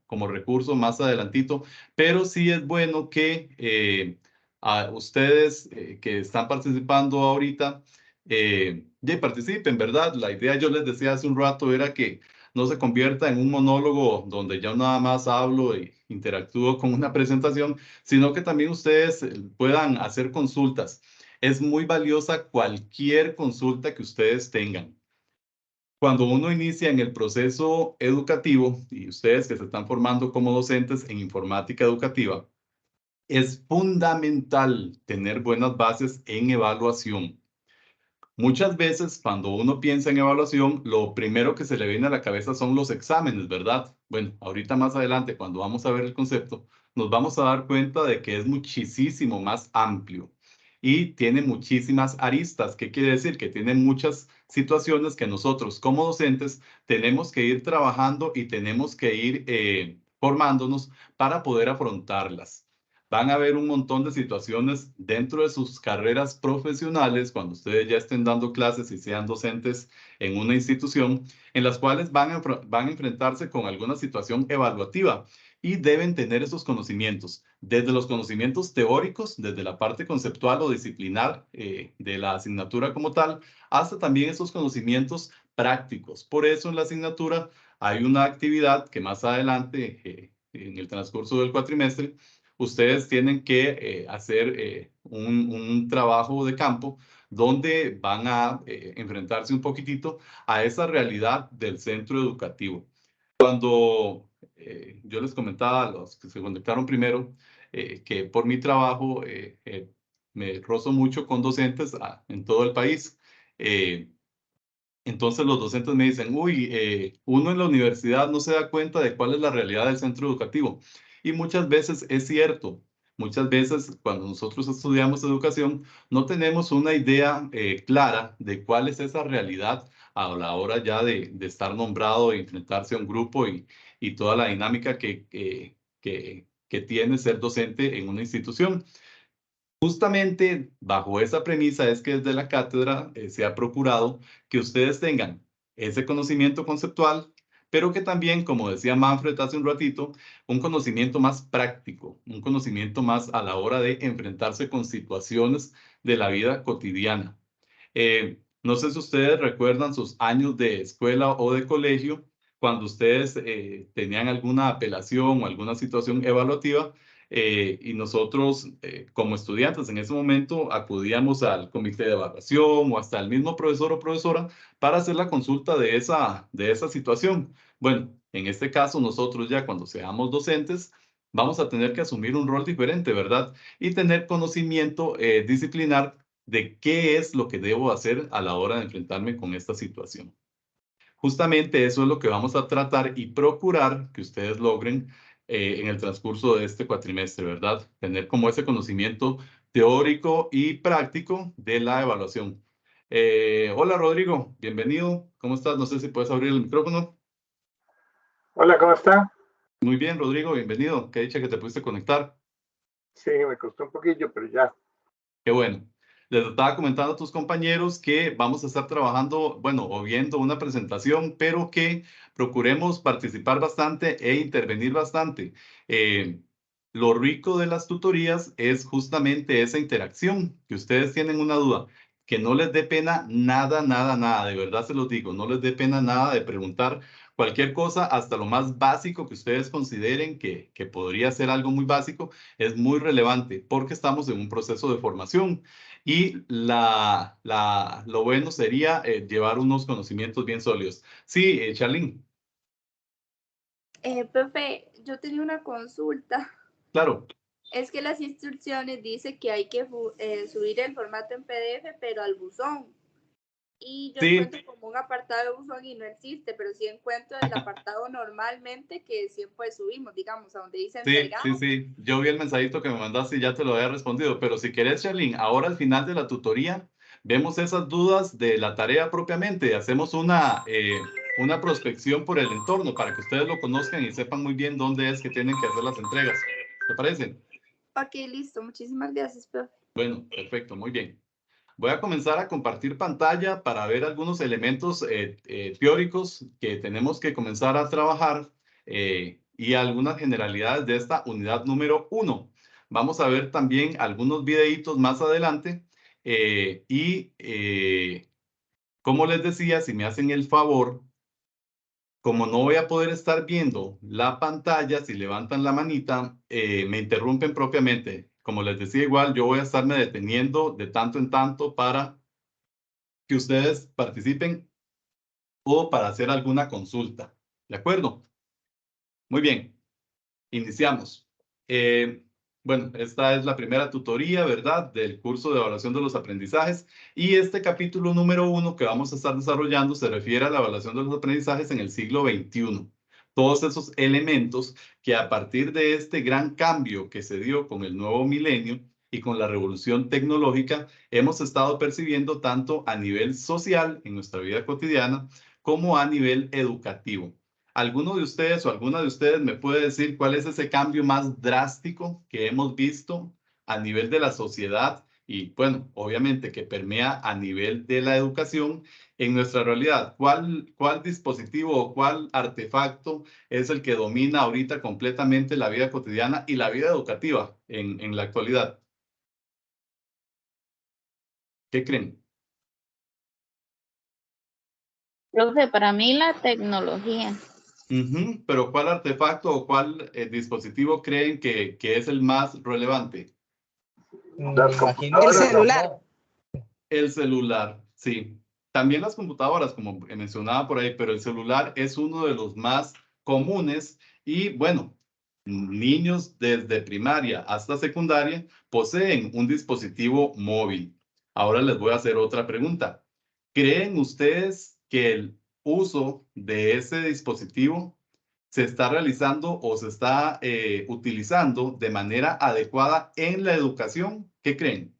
como recurso más adelantito, pero sí es bueno que a ustedes que están participando ahorita, ya participen, ¿verdad? La idea, yo les decía hace un rato, era que no se convierta en un monólogo donde yo nada más hablo e interactúo con una presentación, sino que también ustedes puedan hacer consultas. Es muy valiosa cualquier consulta que ustedes tengan. Cuando uno inicia en el proceso educativo, y ustedes que se están formando como docentes en informática educativa, es fundamental tener buenas bases en evaluación. Muchas veces cuando uno piensa en evaluación, lo primero que se le viene a la cabeza son los exámenes, ¿verdad? Bueno, ahorita más adelante, cuando vamos a ver el concepto, nos vamos a dar cuenta de que es muchísimo más amplio y tiene muchísimas aristas. ¿Qué quiere decir? Que tiene muchas situaciones que nosotros como docentes tenemos que ir trabajando y tenemos que ir formándonos para poder afrontarlas. Van a haber un montón de situaciones dentro de sus carreras profesionales, cuando ustedes ya estén dando clases y sean docentes en una institución, en las cuales van a enfrentarse con alguna situación evaluativa y deben tener esos conocimientos, desde los conocimientos teóricos, desde la parte conceptual o disciplinar de la asignatura como tal, hasta también esos conocimientos prácticos. Por eso en la asignatura hay una actividad que más adelante, en el transcurso del cuatrimestre, ustedes tienen que hacer un trabajo de campo donde van a enfrentarse un poquitito a esa realidad del centro educativo. Cuando yo les comentaba a los que se conectaron primero, que por mi trabajo me rozo mucho con docentes en todo el país. Entonces los docentes me dicen, uy, uno en la universidad no se da cuenta de cuál es la realidad del centro educativo. Y muchas veces es cierto. Muchas veces cuando nosotros estudiamos educación no tenemos una idea clara de cuál es esa realidad a la hora ya de estar nombrado e enfrentarse a un grupo y toda la dinámica que tiene ser docente en una institución. Justamente bajo esa premisa es que desde la cátedra se ha procurado que ustedes tengan ese conocimiento conceptual, pero que también, como decía Manfred hace un ratito, un conocimiento más práctico, un conocimiento más a la hora de enfrentarse con situaciones de la vida cotidiana. No sé si ustedes recuerdan sus años de escuela o de colegio, cuando ustedes tenían alguna apelación o alguna situación evaluativa, y nosotros como estudiantes en ese momento acudíamos al comité de evaluación o hasta el mismo profesor o profesora para hacer la consulta de esa situación. Bueno, en este caso nosotros ya cuando seamos docentes vamos a tener que asumir un rol diferente, ¿verdad? Y tener conocimiento disciplinar de qué es lo que debo hacer a la hora de enfrentarme con esta situación. Justamente eso es lo que vamos a tratar y procurar que ustedes logren en el transcurso de este cuatrimestre, ¿verdad? Tener como ese conocimiento teórico y práctico de la evaluación. Hola Rodrigo, bienvenido. ¿Cómo estás? No sé si puedes abrir el micrófono. Hola, ¿cómo está? Muy bien, Rodrigo, bienvenido. Qué dicha que te pudiste conectar. Sí, me costó un poquillo, pero ya. Qué bueno. Les estaba comentando a tus compañeros que vamos a estar trabajando, bueno, o viendo una presentación, pero que procuremos participar bastante e intervenir bastante. Eh, lo rico de las tutorías es justamente esa interacción, que ustedes tienen una duda, que no les dé pena nada, nada, nada, de verdad se los digo, no les dé pena nada de preguntar cualquier cosa, hasta lo más básico que ustedes consideren que podría ser algo muy básico, es muy relevante porque estamos en un proceso de formación y lo bueno sería llevar unos conocimientos bien sólidos. Sí, Charlene, Profe, yo tenía una consulta. claro. Es que las instrucciones dice que hay que subir el formato en PDF, pero al buzón. Y yo Sí, encuentro como un apartado de buzón y no existe, pero sí encuentro el apartado normalmente que siempre subimos, digamos, a donde dice entregado. sí. Yo vi el mensajito que me mandaste y ya te lo había respondido, pero si querés, Charlene, ahora al final de la tutoría, vemos esas dudas de la tarea propiamente, hacemos una prospección por el entorno para que ustedes lo conozcan y sepan muy bien dónde es que tienen que hacer las entregas. ¿Te parece? Ok, listo. Muchísimas gracias, profe. Bueno, perfecto, muy bien. Voy a comenzar a compartir pantalla para ver algunos elementos teóricos que tenemos que comenzar a trabajar y algunas generalidades de esta unidad número 1. Vamos a ver también algunos videitos más adelante como les decía, si me hacen el favor, como no voy a poder estar viendo la pantalla, si levantan la manita, me interrumpen propiamente. Como les decía, igual yo voy a estarme deteniendo de tanto en tanto para que ustedes participen o para hacer alguna consulta. ¿De acuerdo? Muy bien, iniciamos. Bueno, esta es la primera tutoría, ¿verdad? Del curso de evaluación de los aprendizajes. Y este capítulo número 1 que vamos a estar desarrollando se refiere a la evaluación de los aprendizajes en el siglo XXI. Todos esos elementos que a partir de este gran cambio que se dio con el nuevo milenio y con la revolución tecnológica, hemos estado percibiendo tanto a nivel social en nuestra vida cotidiana como a nivel educativo. ¿Alguno de ustedes o alguna de ustedes me puede decir cuál es ese cambio más drástico que hemos visto a nivel de la sociedad y, bueno, obviamente que permea a nivel de la educación en nuestra realidad? ¿Cuál dispositivo o cuál artefacto es el que domina ahorita completamente la vida cotidiana y la vida educativa en la actualidad? ¿Qué creen? Profe, para mí la tecnología. Pero ¿cuál artefacto o cuál dispositivo creen que es el más relevante? Las El computadoras, celular. El celular, sí. También las computadoras, como mencionaba por ahí, pero el celular es uno de los más comunes y, bueno, niños desde primaria hasta secundaria poseen un dispositivo móvil. Ahora les voy a hacer otra pregunta. ¿Creen ustedes que el uso de ese dispositivo se está realizando o se está utilizando de manera adecuada en la educación? ¿Qué creen?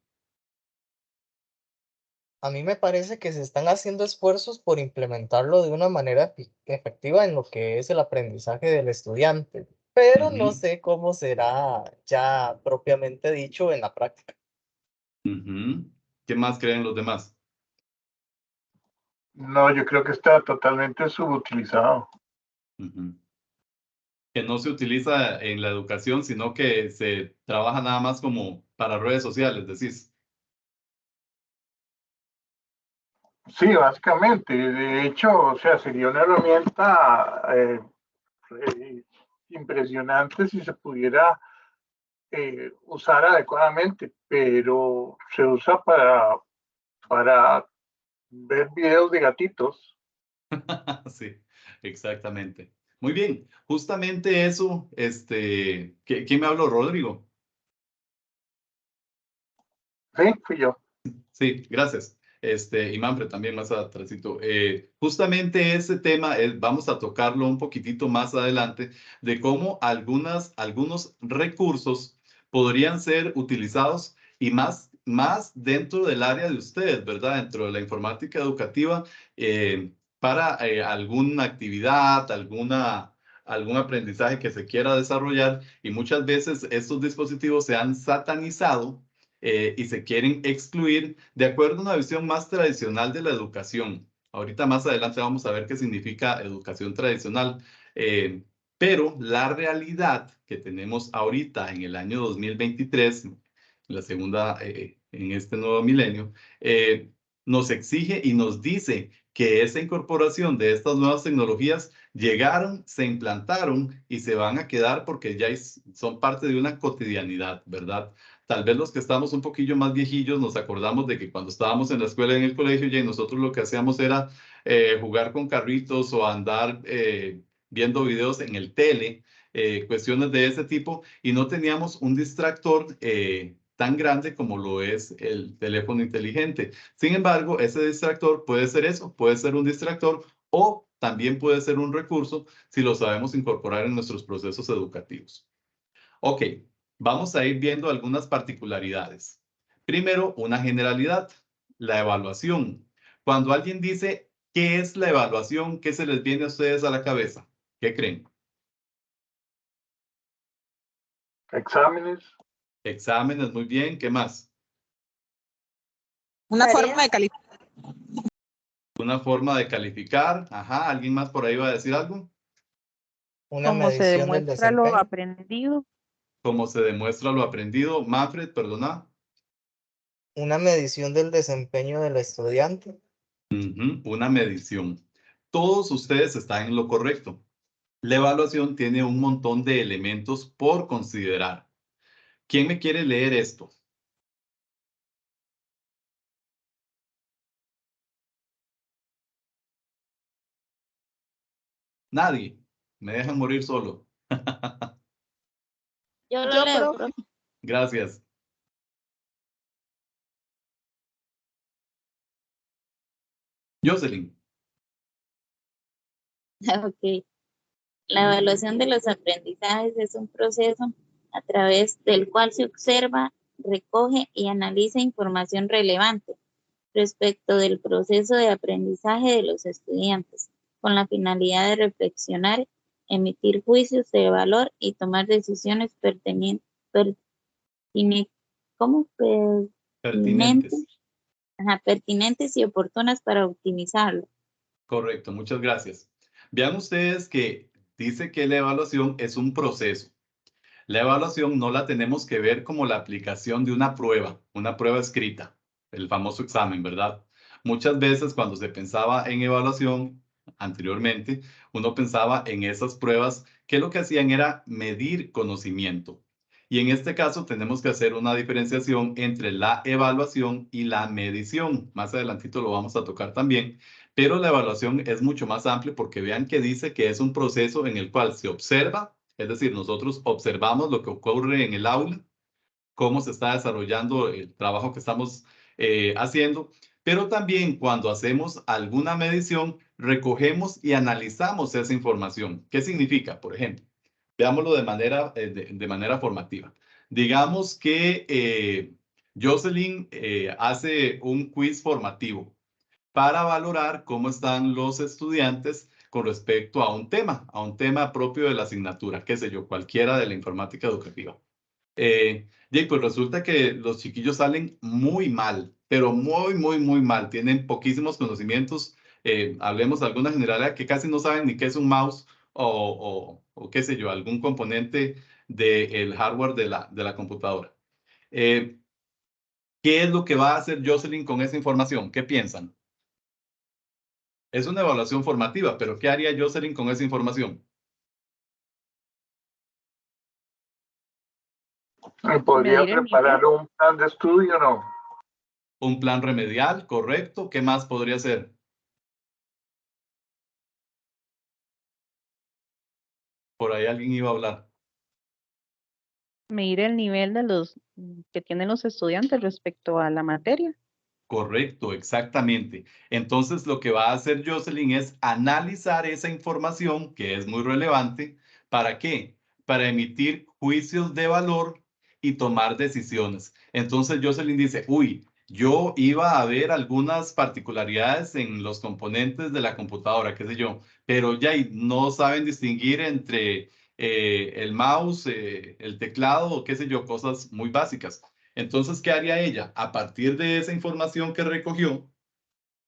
A mí me parece que se están haciendo esfuerzos por implementarlo de una manera efectiva en lo que es el aprendizaje del estudiante, pero no sé cómo será ya propiamente dicho en la práctica. ¿Qué más creen los demás? no, yo creo que está totalmente subutilizado. Que no se utiliza en la educación, sino que se trabaja nada más como para redes sociales, decís. Sí, básicamente. De hecho, o sea, sería una herramienta impresionante si se pudiera usar adecuadamente, pero se usa para ver videos de gatitos. Sí, exactamente. Muy bien, justamente eso, ¿quién me habló? Rodrigo. Sí, fui yo. Sí, gracias. Y Manfred también más atrásito. Justamente ese tema vamos a tocarlo un poquitito más adelante, de cómo algunos recursos podrían ser utilizados y más dentro del área de ustedes, ¿verdad? Dentro de la informática educativa, para alguna actividad, algún aprendizaje que se quiera desarrollar, y muchas veces estos dispositivos se han satanizado y se quieren excluir de acuerdo a una visión más tradicional de la educación. Ahorita más adelante vamos a ver qué significa educación tradicional, pero la realidad que tenemos ahorita en el año 2023, la segunda, en este nuevo milenio, nos exige y nos dice que esa incorporación de estas nuevas tecnologías llegaron, se implantaron y se van a quedar porque ya son parte de una cotidianidad, ¿verdad? Tal vez los que estamos un poquillo más viejillos nos acordamos de que cuando estábamos en la escuela, en el colegio, y nosotros lo que hacíamos era jugar con carritos o andar viendo videos en el tele, cuestiones de ese tipo, y no teníamos un distractor tan grande como lo es el teléfono inteligente. Sin embargo, ese distractor puede ser eso, puede ser un distractor o también puede ser un recurso si lo sabemos incorporar en nuestros procesos educativos. Ok, vamos a ir viendo algunas particularidades. Primero, una generalidad, la evaluación. Cuando alguien dice, ¿qué es la evaluación? ¿Qué se les viene a ustedes a la cabeza? ¿Qué creen? Exámenes. Exámenes, muy bien. ¿Qué más? Una forma de calificar. Una forma de calificar. Ajá, ¿alguien más por ahí va a decir algo? Una ¿Cómo se medición del demuestra lo desempeño. aprendido? ¿Cómo se demuestra lo aprendido? Manfred, perdona. Una medición del desempeño del estudiante. Una medición. Todos ustedes están en lo correcto. La evaluación tiene un montón de elementos por considerar. ¿Quién me quiere leer esto? Nadie. Me dejan morir solo. Yo lo leo, profe. profe. Gracias. Jocelyn. Ok. La evaluación de los aprendizajes es un proceso a través del cual se observa, recoge y analiza información relevante respecto del proceso de aprendizaje de los estudiantes, con la finalidad de reflexionar, emitir juicios de valor y tomar decisiones Pertinentes. pertinentes y oportunas para optimizarlo. Correcto, muchas gracias. Vean ustedes que dice que la evaluación es un proceso. La evaluación no la tenemos que ver como la aplicación de una prueba escrita, el famoso examen, ¿verdad? Muchas veces cuando se pensaba en evaluación anteriormente, uno pensaba en esas pruebas que lo que hacían era medir conocimiento. Y en este caso tenemos que hacer una diferenciación entre la evaluación y la medición. Más adelantito lo vamos a tocar también, pero la evaluación es mucho más amplia porque vean que dice que es un proceso en el cual se observa, es decir, nosotros observamos lo que ocurre en el aula, cómo se está desarrollando el trabajo que estamos haciendo, pero también cuando hacemos alguna medición, recogemos y analizamos esa información. ¿Qué significa? Por ejemplo, veámoslo de manera formativa. Digamos que Jocelyn hace un quiz formativo para valorar cómo están los estudiantes con respecto a un tema propio de la asignatura, qué sé yo, cualquiera de la informática educativa. Y pues resulta que los chiquillos salen muy mal, pero muy mal. Tienen poquísimos conocimientos. Hablemos de alguna generalidad que casi no saben ni qué es un mouse o qué sé yo, algún componente del hardware de la computadora. ¿Qué es lo que va a hacer Jocelyn con esa información? ¿Qué piensan? Es una evaluación formativa, pero ¿qué haría Jocelyn con esa información? ¿Podría Medir el preparar nivel. un plan de estudio, no? Un plan remedial, correcto. ¿Qué más podría ser? Por ahí alguien iba a hablar. Medir el nivel de los que tienen los estudiantes respecto a la materia. Correcto, exactamente. Entonces, lo que va a hacer Jocelyn es analizar esa información que es muy relevante. ¿Para qué? Para emitir juicios de valor y tomar decisiones. Entonces, Jocelyn dice, uy, yo iba a ver algunas particularidades en los componentes de la computadora, qué sé yo, pero ya no saben distinguir entre el mouse, el teclado, qué sé yo, cosas muy básicas. Entonces, ¿qué haría ella? A partir de esa información que recogió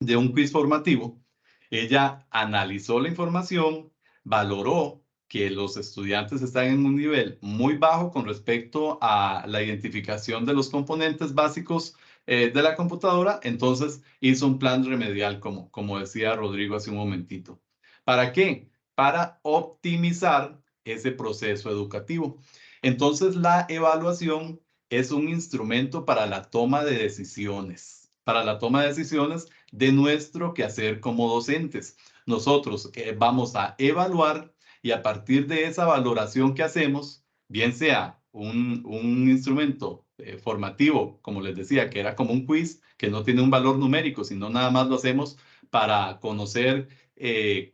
de un quiz formativo, ella analizó la información, valoró que los estudiantes están en un nivel muy bajo con respecto a la identificación de los componentes básicos de la computadora, entonces hizo un plan remedial, como decía Rodrigo hace un momentito. ¿Para qué? Para optimizar ese proceso educativo. Entonces, la evaluación es un instrumento para la toma de decisiones, de nuestro quehacer como docentes. Nosotros vamos a evaluar y a partir de esa valoración que hacemos, bien sea un instrumento formativo, como les decía, que era como un quiz, que no tiene un valor numérico, sino nada más lo hacemos para conocer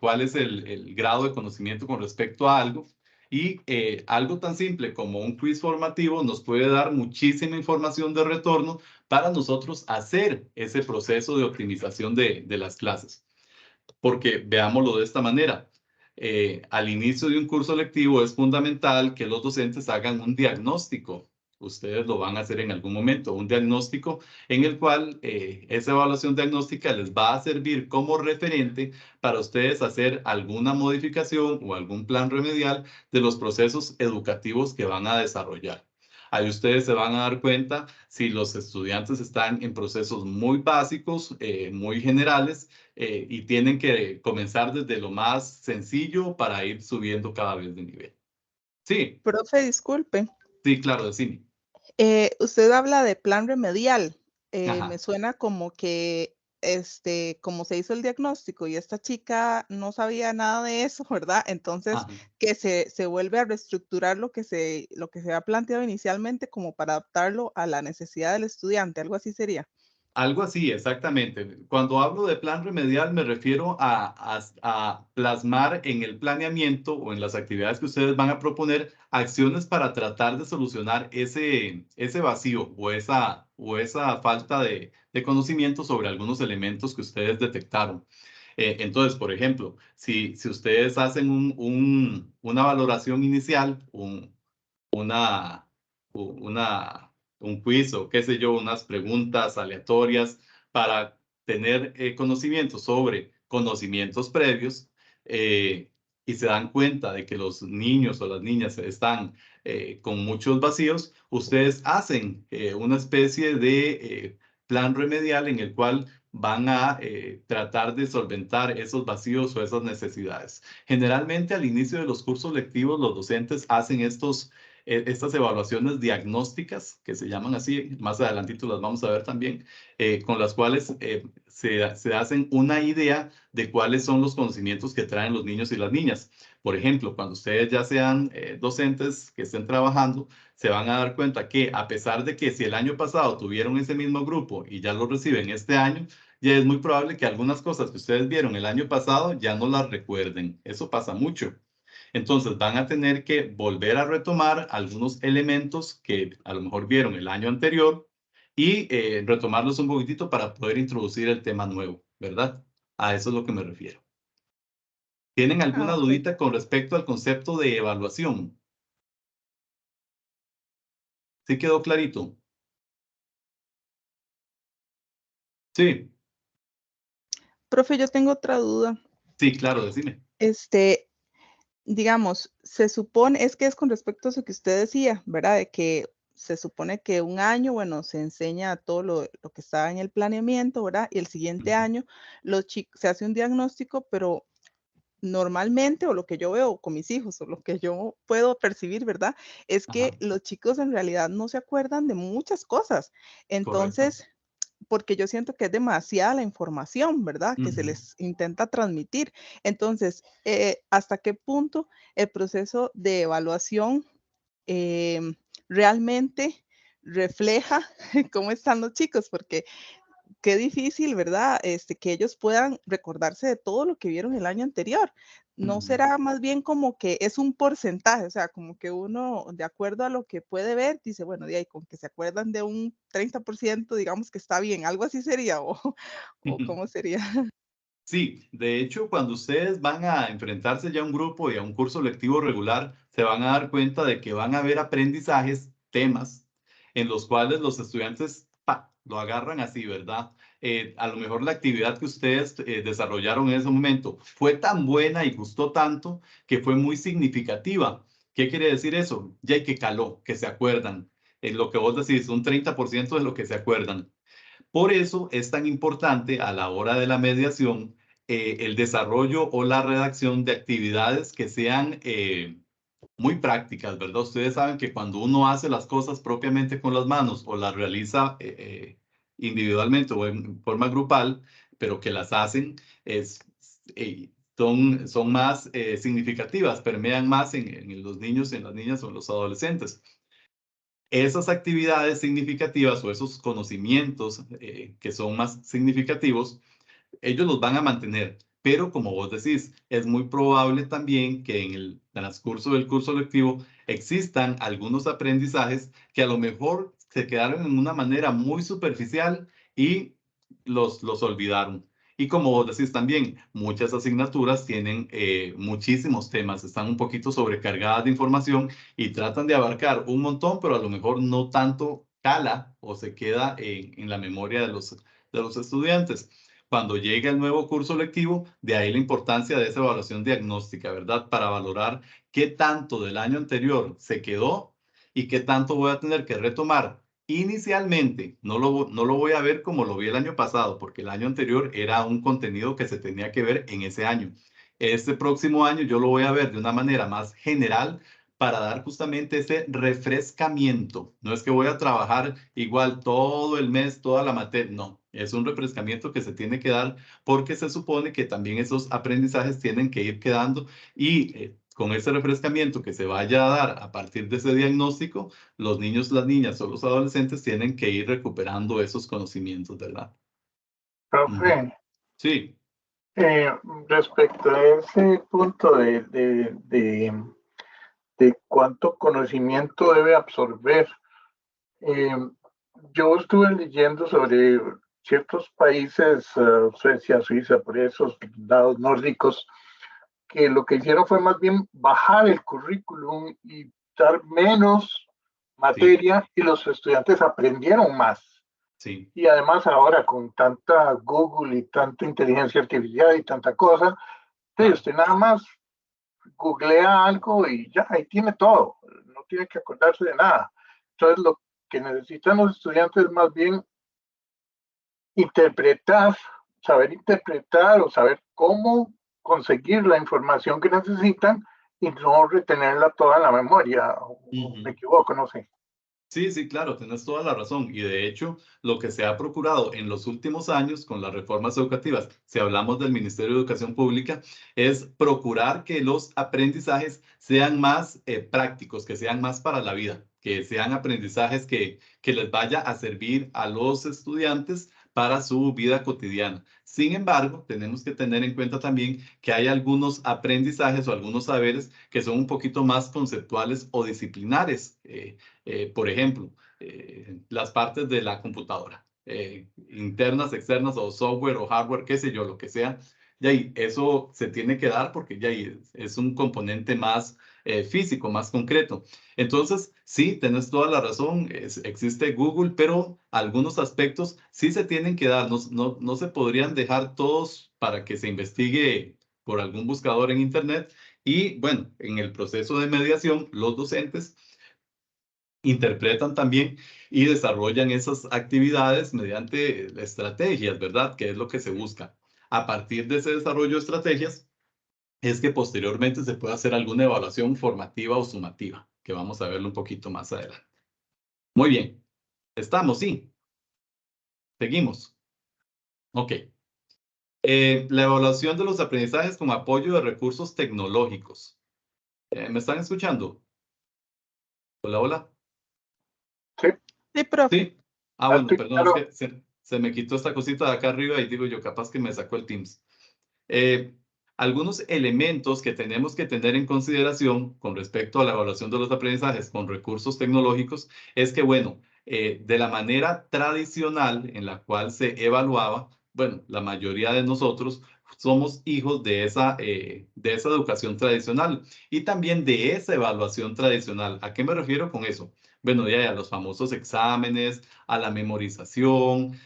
cuál es el grado de conocimiento con respecto a algo. Y algo tan simple como un quiz formativo nos puede dar muchísima información de retorno para nosotros hacer ese proceso de optimización de las clases. Porque veámoslo de esta manera. Al inicio de un curso lectivo es fundamental que los docentes hagan un diagnóstico Ustedes lo van a hacer en algún momento, un diagnóstico en el cual esa evaluación diagnóstica les va a servir como referente para ustedes hacer alguna modificación o algún plan remedial de los procesos educativos que van a desarrollar. Ahí ustedes se van a dar cuenta si los estudiantes están en procesos muy básicos, muy generales, y tienen que comenzar desde lo más sencillo para ir subiendo cada vez de nivel. Sí, Profe, disculpe. sí, claro, decime. Usted habla de plan remedial. Ajá. Me suena como que, como se hizo el diagnóstico y esta chica no sabía nada de eso, ¿verdad? Entonces, Ajá. que se vuelve a reestructurar lo que se ha planteado inicialmente como para adaptarlo a la necesidad del estudiante, algo así sería. Algo así, exactamente. Cuando hablo de plan remedial me refiero a plasmar en el planeamiento o en las actividades que ustedes van a proponer acciones para tratar de solucionar ese vacío o esa falta de conocimiento sobre algunos elementos que ustedes detectaron. Entonces, por ejemplo, si ustedes hacen una valoración inicial, una, un quiz o qué sé yo, unas preguntas aleatorias para tener conocimiento sobre conocimientos previos, y se dan cuenta de que los niños o las niñas están con muchos vacíos, ustedes hacen una especie de plan remedial en el cual van a tratar de solventar esos vacíos o esas necesidades. Generalmente al inicio de los cursos lectivos los docentes hacen estas evaluaciones diagnósticas, que se llaman así, más adelantito las vamos a ver también, con las cuales se hacen una idea de cuáles son los conocimientos que traen los niños y las niñas. Por ejemplo, cuando ustedes ya sean docentes que estén trabajando, se van a dar cuenta que a pesar de que si el año pasado tuvieron ese mismo grupo y ya lo reciben este año, ya es muy probable que algunas cosas que ustedes vieron el año pasado ya no las recuerden. Eso pasa mucho. Entonces van a tener que volver a retomar algunos elementos que a lo mejor vieron el año anterior y retomarlos un poquitito para poder introducir el tema nuevo, ¿verdad? A eso es lo que me refiero. ¿Tienen alguna Ok. dudita con respecto al concepto de evaluación? ¿Sí quedó clarito? Sí, Profe, yo tengo otra duda. sí, claro, decime. Digamos, se supone, es que es con respecto a eso que usted decía, ¿verdad? De que se supone que un año, bueno, se enseña todo lo que está en el planeamiento, ¿verdad? Y el siguiente año se hace un diagnóstico, pero normalmente, o lo que yo veo con mis hijos, o lo que yo puedo percibir, ¿verdad? Es Ajá, que los chicos en realidad no se acuerdan de muchas cosas. correcto. Entonces, porque yo siento que es demasiada la información, ¿verdad? Que se les intenta transmitir. Entonces, ¿hasta qué punto el proceso de evaluación realmente refleja cómo están los chicos? Porque qué difícil, ¿verdad? Que ellos puedan recordarse de todo lo que vieron el año anterior. ¿No será más bien como que es un porcentaje? O sea, como que uno, de acuerdo a lo que puede ver, dice, bueno, de ahí con que se acuerdan de un 30%, digamos que está bien, algo así sería, o cómo sería. Sí, de hecho, cuando ustedes van a enfrentarse ya a un grupo y a un curso lectivo regular, se van a dar cuenta de que van a haber aprendizajes, temas, en los cuales los estudiantes lo agarran así, ¿verdad? A lo mejor la actividad que ustedes desarrollaron en ese momento fue tan buena y gustó tanto que fue muy significativa. ¿Qué quiere decir eso? Ya hay que caló, que se acuerdan. En lo que vos decís, un 30% de lo que se acuerdan. Por eso es tan importante a la hora de la mediación el desarrollo o la redacción de actividades que sean muy prácticas, ¿verdad? Ustedes saben que cuando uno hace las cosas propiamente con las manos o las realiza individualmente o en forma grupal, pero que las hacen, son más significativas, permean más en los niños, en las niñas o en los adolescentes. Esas actividades significativas o esos conocimientos que son más significativos, ellos los van a mantener. Pero como vos decís, es muy probable también que en el transcurso del curso lectivo existan algunos aprendizajes que a lo mejor se quedaron en una manera muy superficial y los olvidaron. Y como vos decís también, muchas asignaturas tienen muchísimos temas, están un poquito sobrecargadas de información y tratan de abarcar un montón, pero a lo mejor no tanto cala o se queda en la memoria de los estudiantes. Cuando llega el nuevo curso lectivo, de ahí la importancia de esa evaluación diagnóstica, ¿verdad? Para valorar qué tanto del año anterior se quedó y qué tanto voy a tener que retomar. Inicialmente, no lo voy a ver como lo vi el año pasado, porque el año anterior era un contenido que se tenía que ver en ese año. Este próximo año yo lo voy a ver de una manera más general para dar justamente ese refrescamiento. No es que voy a trabajar igual todo el mes, toda la materia, no. Es un refrescamiento que se tiene que dar porque se supone que también esos aprendizajes tienen que ir quedando y con ese refrescamiento que se vaya a dar a partir de ese diagnóstico, los niños, las niñas o los adolescentes tienen que ir recuperando esos conocimientos, ¿verdad? Profe, Sí. Respecto a ese punto de cuánto conocimiento debe absorber, yo estuve leyendo sobre ciertos países, Suecia, Suiza, por esos lados nórdicos, que lo que hicieron fue más bien bajar el currículum y dar menos materia y los estudiantes aprendieron más. Sí. Y además ahora con tanta Google y tanta inteligencia artificial y tanta cosa, usted nada más googlea algo y ya, ahí tiene todo, no tiene que acordarse de nada. Entonces lo que necesitan los estudiantes es más bien saber interpretar o saber cómo conseguir la información que necesitan y no retenerla toda en la memoria. Me equivoco, no sé. Sí, sí, claro, tienes toda la razón. Y de hecho, lo que se ha procurado en los últimos años con las reformas educativas, si hablamos del Ministerio de Educación Pública, es procurar que los aprendizajes sean más prácticos, que sean más para la vida, que sean aprendizajes que les vaya a servir a los estudiantes para su vida cotidiana. Sin embargo, tenemos que tener en cuenta también que hay algunos aprendizajes o algunos saberes que son un poquito más conceptuales o disciplinares. Por ejemplo, las partes de la computadora, internas, externas o software o hardware, qué sé yo, lo que sea. Y ahí, eso se tiene que dar porque ya es un componente más físico, más concreto. Entonces, sí, tenés toda la razón, existe Google, pero algunos aspectos sí se tienen que dar, no se podrían dejar todos para que se investigue por algún buscador en Internet. Y bueno, en el proceso de mediación, los docentes interpretan también y desarrollan esas actividades mediante estrategias, ¿verdad? Que es lo que se busca. A partir de ese desarrollo de estrategias, es que posteriormente se puede hacer alguna evaluación formativa o sumativa, que vamos a verlo un poquito más adelante. Muy bien. ¿Estamos? Sí. Seguimos. Ok. La evaluación de los aprendizajes con apoyo de recursos tecnológicos. ¿Me están escuchando? Hola, hola. Sí. Sí, profe. Sí. Ah, bueno, perdón, es que se me quitó esta cosita de acá arriba y digo yo, capaz que me sacó el Teams. Algunos elementos que tenemos que tener en consideración con respecto a la evaluación de los aprendizajes con recursos tecnológicos es que, bueno, de la manera tradicional en la cual se evaluaba, bueno, la mayoría de nosotros somos hijos de esa educación tradicional y también de esa evaluación tradicional. ¿A qué me refiero con eso? Bueno, ya a los famosos exámenes, a la memorización,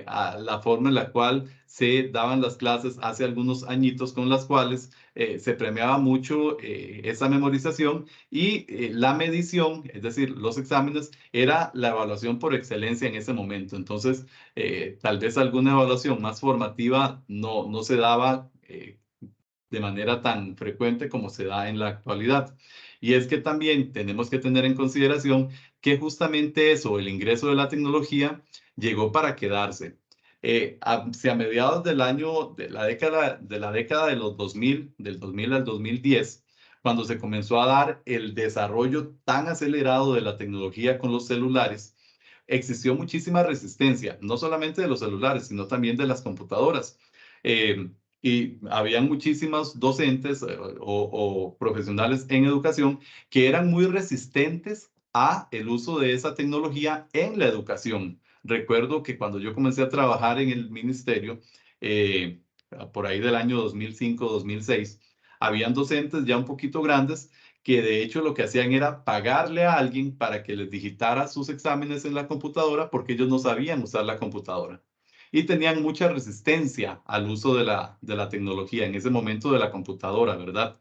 a la forma en la cual se daban las clases hace algunos añitos con las cuales se premiaba mucho esa memorización y la medición, es decir, los exámenes, era la evaluación por excelencia en ese momento. Entonces, tal vez alguna evaluación más formativa no se daba de manera tan frecuente como se da en la actualidad. Y es que también tenemos que tener en consideración que justamente eso, el ingreso de la tecnología, llegó para quedarse. Hacia mediados del año, de la década de los 2000, del 2000 al 2010, cuando se comenzó a dar el desarrollo tan acelerado de la tecnología con los celulares, existió muchísima resistencia, no solamente de los celulares, sino también de las computadoras. Y habían muchísimos docentes o profesionales en educación que eran muy resistentes a el uso de esa tecnología en la educación. Recuerdo que cuando yo comencé a trabajar en el ministerio, por ahí del año 2005-2006, habían docentes ya un poquito grandes que de hecho lo que hacían era pagarle a alguien para que les digitara sus exámenes en la computadora porque ellos no sabían usar la computadora. Y tenían mucha resistencia al uso de la tecnología en ese momento de la computadora, ¿verdad?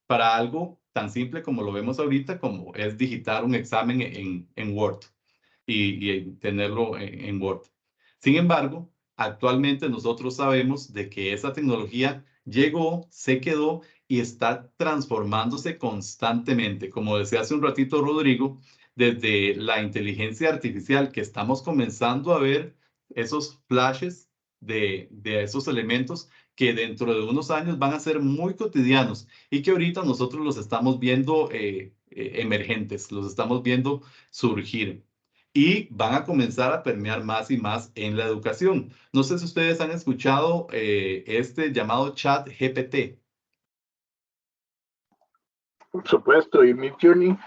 Para algo tan simple como lo vemos ahorita, como es digitar un examen en Word y tenerlo en Word. Sin embargo, actualmente nosotros sabemos de que esa tecnología llegó, se quedó y está transformándose constantemente. Como decía hace un ratito Rodrigo, desde la inteligencia artificial que estamos comenzando a ver esos flashes de esos elementos que dentro de unos años van a ser muy cotidianos y que ahorita nosotros los estamos viendo emergentes, los estamos viendo surgir y van a comenzar a permear más y más en la educación. No sé si ustedes han escuchado este llamado chat GPT. Por supuesto, y Midjourney,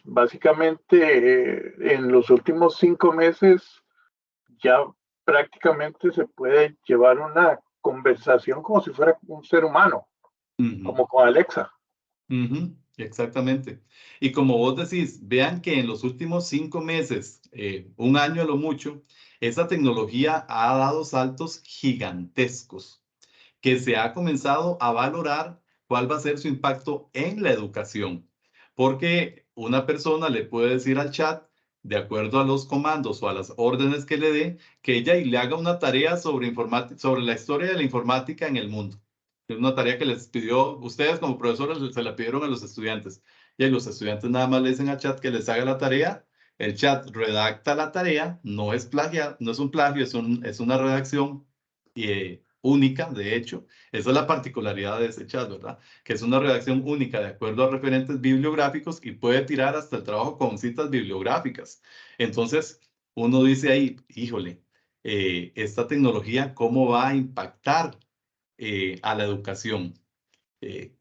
básicamente en los últimos 5 meses ya prácticamente se puede llevar una conversación como si fuera un ser humano, como con Alexa. Exactamente. Y como vos decís, vean que en los últimos 5 meses, un año a lo mucho, esa tecnología ha dado saltos gigantescos que se ha comenzado a valorar cuál va a ser su impacto en la educación. Porque una persona le puede decir al chat, de acuerdo a los comandos o a las órdenes que le dé, que ella y le haga una tarea sobre la historia de la informática en el mundo. Es una tarea que les pidió, ustedes como profesores se la pidieron a los estudiantes. Y los estudiantes nada más le dicen al chat que les haga la tarea. El chat redacta la tarea, no es un plagio, es una redacción única, de hecho. Esa es la particularidad de ese chat, ¿verdad? Que es una redacción única de acuerdo a referentes bibliográficos y puede tirar hasta el trabajo con citas bibliográficas. Entonces, uno dice ahí, híjole, esta tecnología, ¿cómo va a impactar a la educación?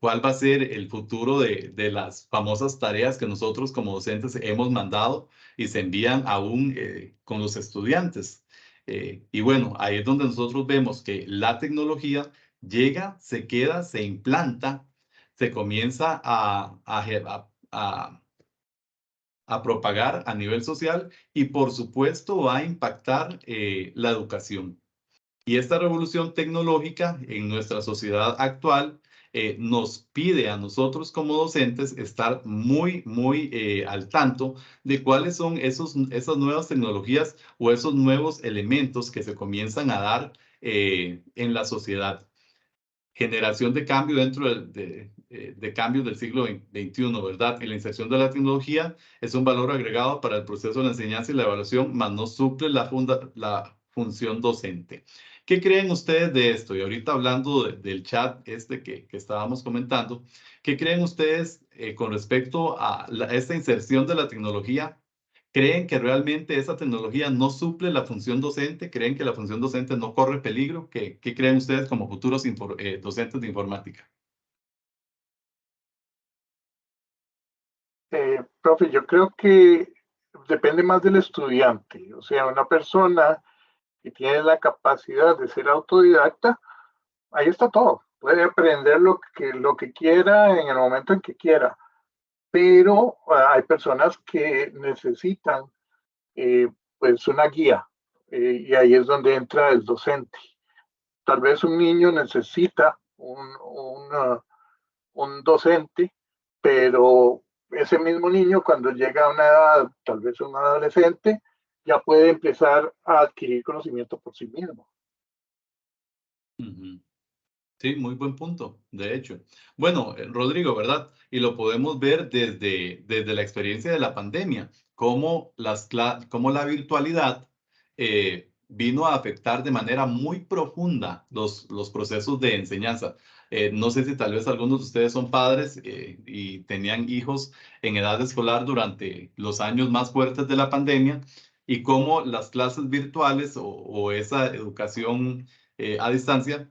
¿Cuál va a ser el futuro de las famosas tareas que nosotros como docentes hemos mandado y se envían aún con los estudiantes? Y bueno, ahí es donde nosotros vemos que la tecnología llega, se queda, se implanta, se comienza a propagar a nivel social y por supuesto va a impactar la educación. Y esta revolución tecnológica en nuestra sociedad actual nos pide a nosotros como docentes estar muy al tanto de cuáles son esas nuevas tecnologías o esos nuevos elementos que se comienzan a dar en la sociedad. Generación de cambio dentro de cambios del siglo XXI, ¿verdad? Y la inserción de la tecnología es un valor agregado para el proceso de la enseñanza y la evaluación, mas no suple la función docente. ¿Qué creen ustedes de esto? Y ahorita hablando del chat que estábamos comentando, ¿qué creen ustedes con respecto a esta inserción de la tecnología? ¿Creen que realmente esa tecnología no suple la función docente? ¿Creen que la función docente no corre peligro? ¿Qué creen ustedes como futuros docentes de informática? Profe, yo creo que depende más del estudiante. O sea, una persona que tiene la capacidad de ser autodidacta, ahí está todo. Puede aprender lo que quiera en el momento en que quiera. Pero hay personas que necesitan pues una guía y ahí es donde entra el docente. Tal vez un niño necesita un docente, pero ese mismo niño cuando llega a una edad, tal vez un adolescente, ya puede empezar a adquirir conocimiento por sí mismo. Sí, muy buen punto, de hecho. Bueno, Rodrigo, ¿verdad? Y lo podemos ver desde la experiencia de la pandemia, cómo la virtualidad vino a afectar de manera muy profunda los procesos de enseñanza. No sé si tal vez algunos de ustedes son padres y tenían hijos en edad escolar durante los años más fuertes de la pandemia y cómo las clases virtuales o esa educación a distancia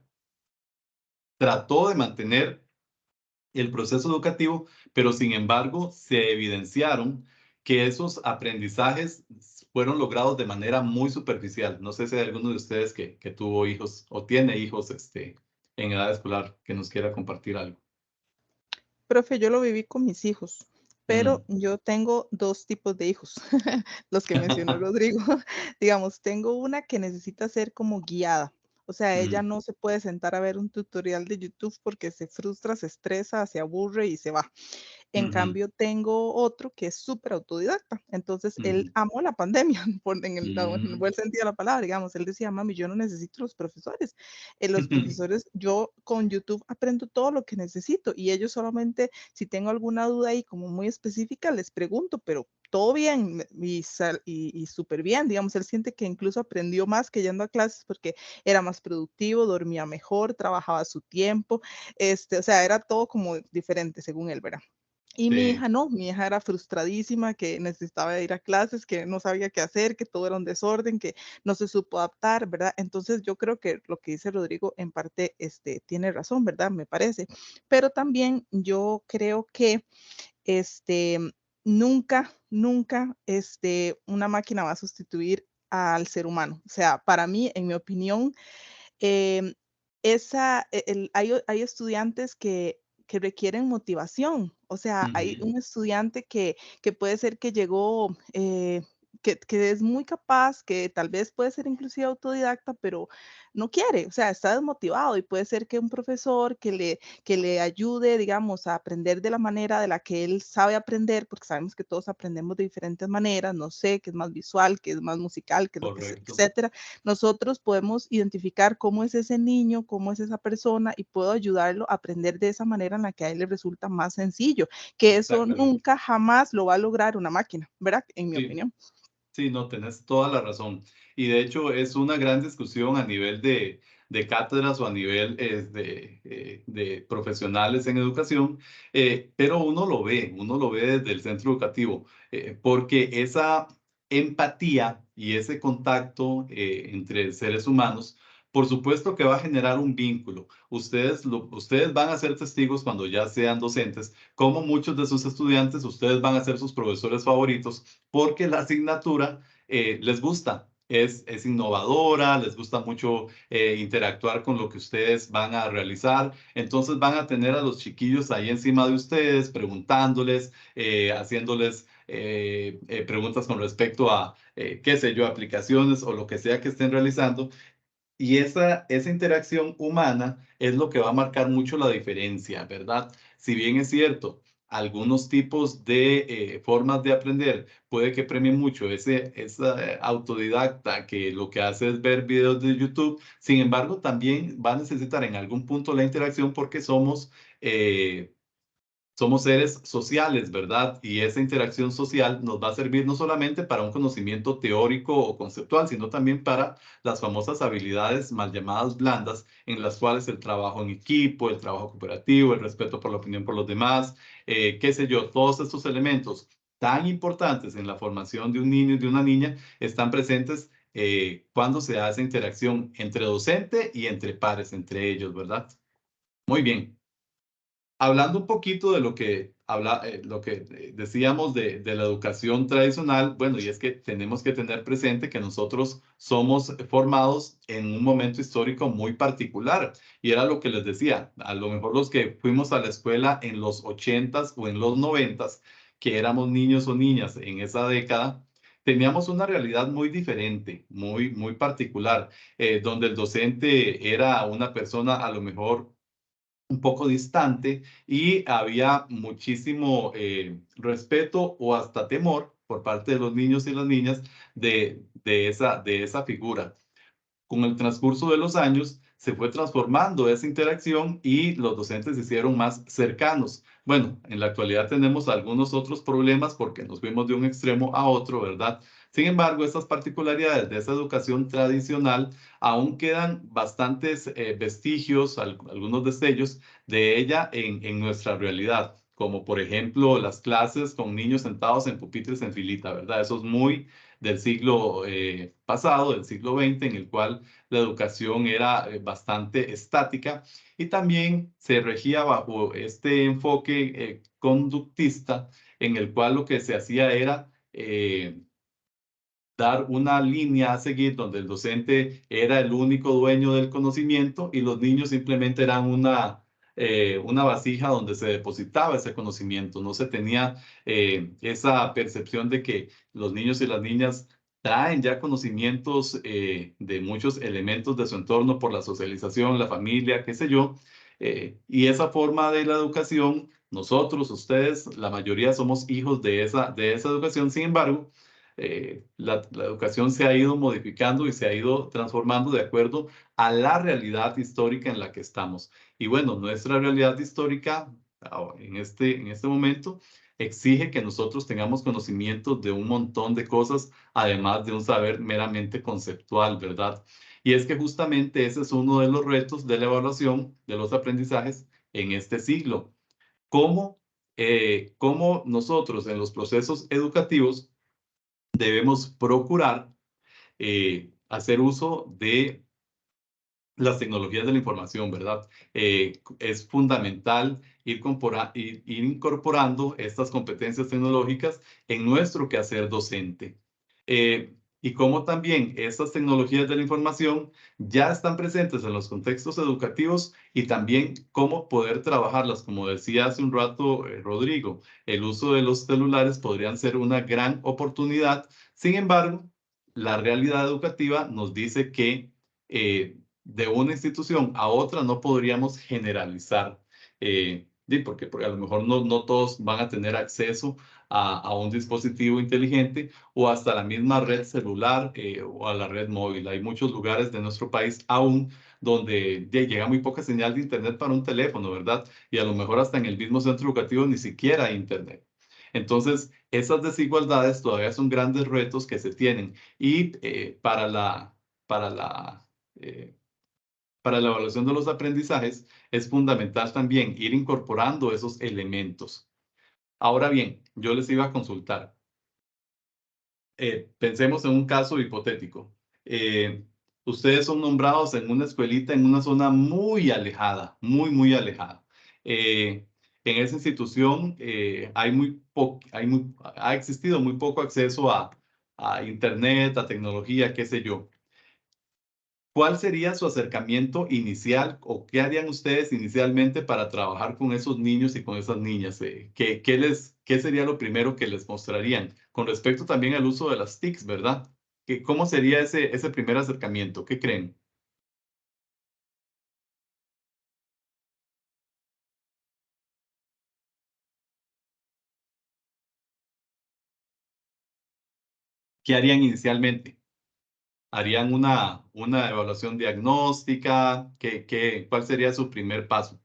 trató de mantener el proceso educativo, pero sin embargo se evidenciaron que esos aprendizajes fueron logrados de manera muy superficial. No sé si hay alguno de ustedes que tuvo hijos o tiene hijos en edad escolar que nos quiera compartir algo. Profe, yo lo viví con mis hijos, pero yo tengo 2 tipos de hijos, los que mencionó Rodrigo. Digamos, tengo una que necesita ser como guiada. O sea, ella no se puede sentar a ver un tutorial de YouTube porque se frustra, se estresa, se aburre y se va. En cambio, tengo otro que es súper autodidacta. Entonces, él amó la pandemia, en el buen sentido de la palabra, digamos. Él decía, mami, yo no necesito los profesores. Los profesores, yo con YouTube aprendo todo lo que necesito y ellos solamente, si tengo alguna duda ahí como muy específica, les pregunto, pero todo bien y súper bien, digamos, él siente que incluso aprendió más que yendo a clases porque era más productivo, dormía mejor, trabajaba a su tiempo, o sea, era todo como diferente según él, ¿verdad? Y mi hija no, mi hija era frustradísima, que necesitaba ir a clases, que no sabía qué hacer, que todo era un desorden, que no se supo adaptar, ¿verdad? Entonces yo creo que lo que dice Rodrigo en parte tiene razón, ¿verdad? Me parece. Pero también yo creo que nunca, nunca una máquina va a sustituir al ser humano. O sea, para mí, en mi opinión, em, hay estudiantes que requieren motivación. O sea, hay un estudiante que puede ser que llegó, que es muy capaz, que tal vez puede ser inclusive autodidacta, pero no quiere, o sea, está desmotivado y puede ser que un profesor que le ayude, digamos, a aprender de la manera de la que él sabe aprender, porque sabemos que todos aprendemos de diferentes maneras, no sé, que es más visual, que es más musical, que es lo que sea, etcétera. Nosotros podemos identificar cómo es ese niño, cómo es esa persona y puedo ayudarlo a aprender de esa manera en la que a él le resulta más sencillo, que eso nunca, jamás lo va a lograr una máquina, ¿verdad? En mi opinión. Sí, no, tenés toda la razón. Y de hecho es una gran discusión a nivel de cátedras o a nivel de profesionales en educación, pero uno lo ve desde el centro educativo, porque esa empatía y ese contacto entre seres humanos, por supuesto que va a generar un vínculo. Ustedes van a ser testigos cuando ya sean docentes, como muchos de sus estudiantes, ustedes van a ser sus profesores favoritos porque la asignatura les gusta, es innovadora, les gusta mucho interactuar con lo que ustedes van a realizar, entonces van a tener a los chiquillos ahí encima de ustedes, preguntándoles, haciéndoles preguntas con respecto a, qué sé yo, aplicaciones o lo que sea que estén realizando. Y esa interacción humana es lo que va a marcar mucho la diferencia, ¿verdad? Si bien es cierto, algunos tipos de formas de aprender puede que premien mucho esa autodidacta que lo que hace es ver videos de YouTube, sin embargo, también va a necesitar en algún punto la interacción porque somos seres sociales, ¿verdad? Y esa interacción social nos va a servir no solamente para un conocimiento teórico o conceptual, sino también para las famosas habilidades mal llamadas blandas, en las cuales el trabajo en equipo, el trabajo cooperativo, el respeto por la opinión por los demás, qué sé yo, todos estos elementos tan importantes en la formación de un niño y de una niña están presentes cuando se hace interacción entre docente y entre pares, entre ellos, ¿verdad? Muy bien. Hablando un poquito de lo que decíamos de la educación tradicional, bueno, y es que tenemos que tener presente que nosotros somos formados en un momento histórico muy particular. Y era lo que les decía, a lo mejor los que fuimos a la escuela en los 80s o en los 90s, que éramos niños o niñas en esa década, teníamos una realidad muy diferente, muy particular, donde el docente era una persona a lo mejor un poco distante y había muchísimo respeto o hasta temor por parte de los niños y las niñas de esa figura. Con el transcurso de los años se fue transformando esa interacción y los docentes se hicieron más cercanos. Bueno, en la actualidad tenemos algunos otros problemas porque nos fuimos de un extremo a otro, ¿verdad? Sin embargo, estas particularidades de esa educación tradicional aún quedan bastantes vestigios, algunos destellos de ella en nuestra realidad, como por ejemplo las clases con niños sentados en pupitres en filita, ¿verdad? Eso es muy del siglo pasado, del siglo XX, en el cual la educación era bastante estática y también se regía bajo este enfoque conductista en el cual lo que se hacía era dar una línea a seguir donde el docente era el único dueño del conocimiento y los niños simplemente eran una vasija donde se depositaba ese conocimiento. No se tenía esa percepción de que los niños y las niñas traen ya conocimientos de muchos elementos de su entorno por la socialización, la familia, qué sé yo. Y esa forma de la educación, nosotros, ustedes, la mayoría somos hijos de esa educación. Sin embargo, la educación se ha ido modificando y se ha ido transformando de acuerdo a la realidad histórica en la que estamos. Y bueno, nuestra realidad histórica en este momento exige que nosotros tengamos conocimiento de un montón de cosas, además de un saber meramente conceptual, ¿verdad? Y es que justamente ese es uno de los retos de la evaluación de los aprendizajes en este siglo. ¿Cómo nosotros en los procesos educativos debemos procurar hacer uso de las tecnologías de la información, ¿verdad? Es fundamental ir incorporando estas competencias tecnológicas en nuestro quehacer docente. Y cómo también estas tecnologías de la información ya están presentes en los contextos educativos y también cómo poder trabajarlas. Como decía hace un rato Rodrigo, el uso de los celulares podrían ser una gran oportunidad. Sin embargo, la realidad educativa nos dice que de una institución a otra no podríamos generalizar, porque a lo mejor no todos van a tener acceso a un dispositivo inteligente o hasta la misma red celular o a la red móvil. Hay muchos lugares de nuestro país aún donde llega muy poca señal de internet para un teléfono, ¿verdad? Y a lo mejor hasta en el mismo centro educativo ni siquiera hay internet. Entonces, esas desigualdades todavía son grandes retos que se tienen y para la evaluación de los aprendizajes es fundamental también ir incorporando esos elementos. Ahora bien, yo les iba a consultar. Pensemos en un caso hipotético. Ustedes son nombrados en una escuelita en una zona muy alejada, muy alejada. En esa institución ha existido muy poco acceso a internet, a tecnología, qué sé yo. ¿Cuál sería su acercamiento inicial o qué harían ustedes inicialmente para trabajar con esos niños y con esas niñas? ¿Qué sería lo primero que les mostrarían? Con respecto también al uso de las TICs, ¿verdad? ¿Cómo sería ese primer acercamiento? ¿Qué creen? ¿Qué harían inicialmente? ¿Harían una evaluación diagnóstica? ¿Cuál sería su primer paso?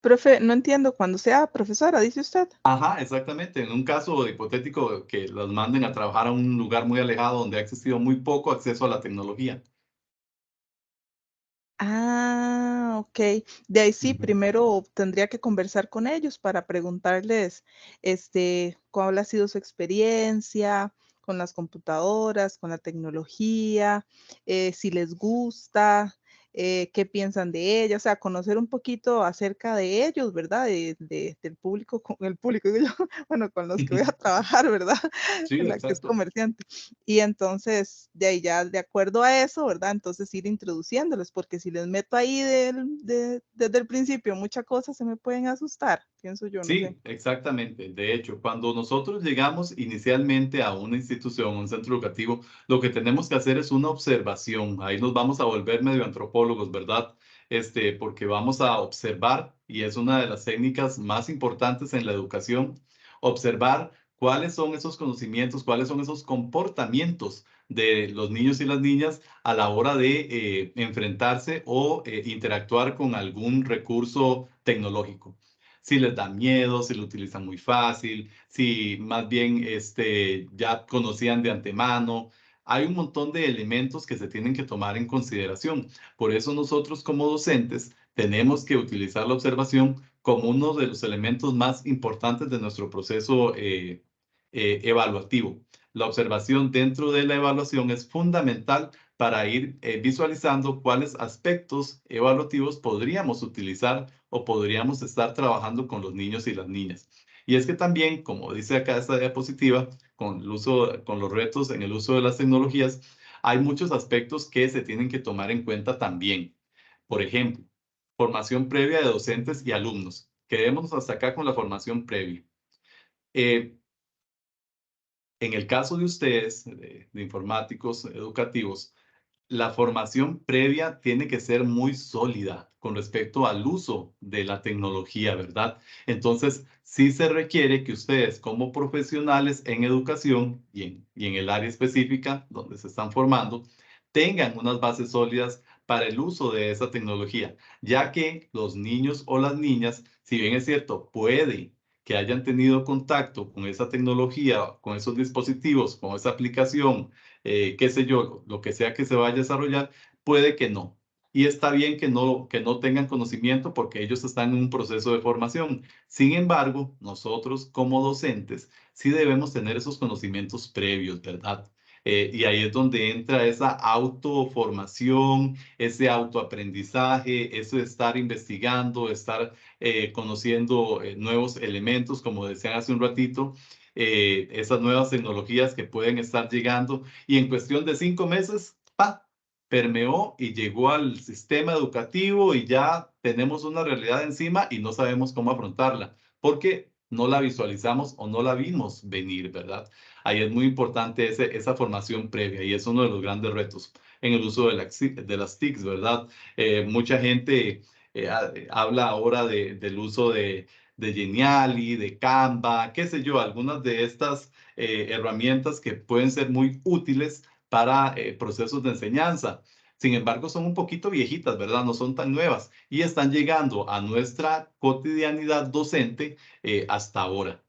Profe, no entiendo, cuando sea profesora, dice usted. Ajá, exactamente. En un caso hipotético que los manden a trabajar a un lugar muy alejado donde ha existido muy poco acceso a la tecnología. Ah, ok. De ahí sí, Ujú. primero tendría que conversar con ellos para preguntarles, cuál ha sido su experiencia con las computadoras, con la tecnología, si les gusta, qué piensan de ella, o sea, conocer un poquito acerca de ellos, ¿verdad? Del público, con el público, digo yo, bueno, con los que voy a trabajar, ¿verdad? Sí, En la que es exacto. comerciante. Y entonces, de ahí ya, de acuerdo a eso, ¿verdad? Entonces ir introduciéndoles, porque si les meto ahí desde el principio muchas cosas se me pueden asustar, pienso yo, no sé. Sí, exactamente. De hecho, cuando nosotros llegamos inicialmente a una institución, un centro educativo, lo que tenemos que hacer es una observación. Ahí nos vamos a volver medio antropólogos, ¿verdad? Porque vamos a observar, y es una de las técnicas más importantes en la educación, observar cuáles son esos conocimientos, cuáles son esos comportamientos de los niños y las niñas a la hora de enfrentarse o interactuar con algún recurso tecnológico. Si les da miedo, si lo utilizan muy fácil, si más bien ya conocían de antemano. Hay un montón de elementos que se tienen que tomar en consideración. Por eso nosotros como docentes tenemos que utilizar la observación como uno de los elementos más importantes de nuestro proceso evaluativo. La observación dentro de la evaluación es fundamental para ir visualizando cuáles aspectos evaluativos podríamos utilizar o podríamos estar trabajando con los niños y las niñas. Y es que también, como dice acá esta diapositiva, con los retos en el uso de las tecnologías, hay muchos aspectos que se tienen que tomar en cuenta también. Por ejemplo, formación previa de docentes y alumnos. Quedémonos hasta acá con la formación previa. En el caso de ustedes, de informáticos educativos, la formación previa tiene que ser muy sólida con respecto al uso de la tecnología, ¿verdad? Entonces, sí se requiere que ustedes como profesionales en educación y en el área específica donde se están formando, tengan unas bases sólidas para el uso de esa tecnología, ya que los niños o las niñas, si bien es cierto, puede que hayan tenido contacto con esa tecnología, con esos dispositivos, con esa aplicación, qué sé yo, lo que sea que se vaya a desarrollar, puede que no. Y está bien que no tengan conocimiento porque ellos están en un proceso de formación. Sin embargo, nosotros como docentes sí debemos tener esos conocimientos previos, ¿verdad? Y ahí es donde entra esa autoformación, ese autoaprendizaje, eso de estar investigando, estar conociendo nuevos elementos, como decían hace un ratito, esas nuevas tecnologías que pueden estar llegando y en cuestión de 5 meses, ¡pa!, permeó y llegó al sistema educativo y ya tenemos una realidad encima y no sabemos cómo afrontarla, porque no la visualizamos o no la vimos venir, ¿verdad? Ahí es muy importante esa formación previa y es uno de los grandes retos en el uso de las TICs, ¿verdad? Mucha gente habla ahora del uso de Geniali, de Canva, qué sé yo, algunas de estas herramientas que pueden ser muy útiles para procesos de enseñanza. Sin embargo, son un poquito viejitas, ¿verdad? No son tan nuevas y están llegando a nuestra cotidianidad docente hasta ahora.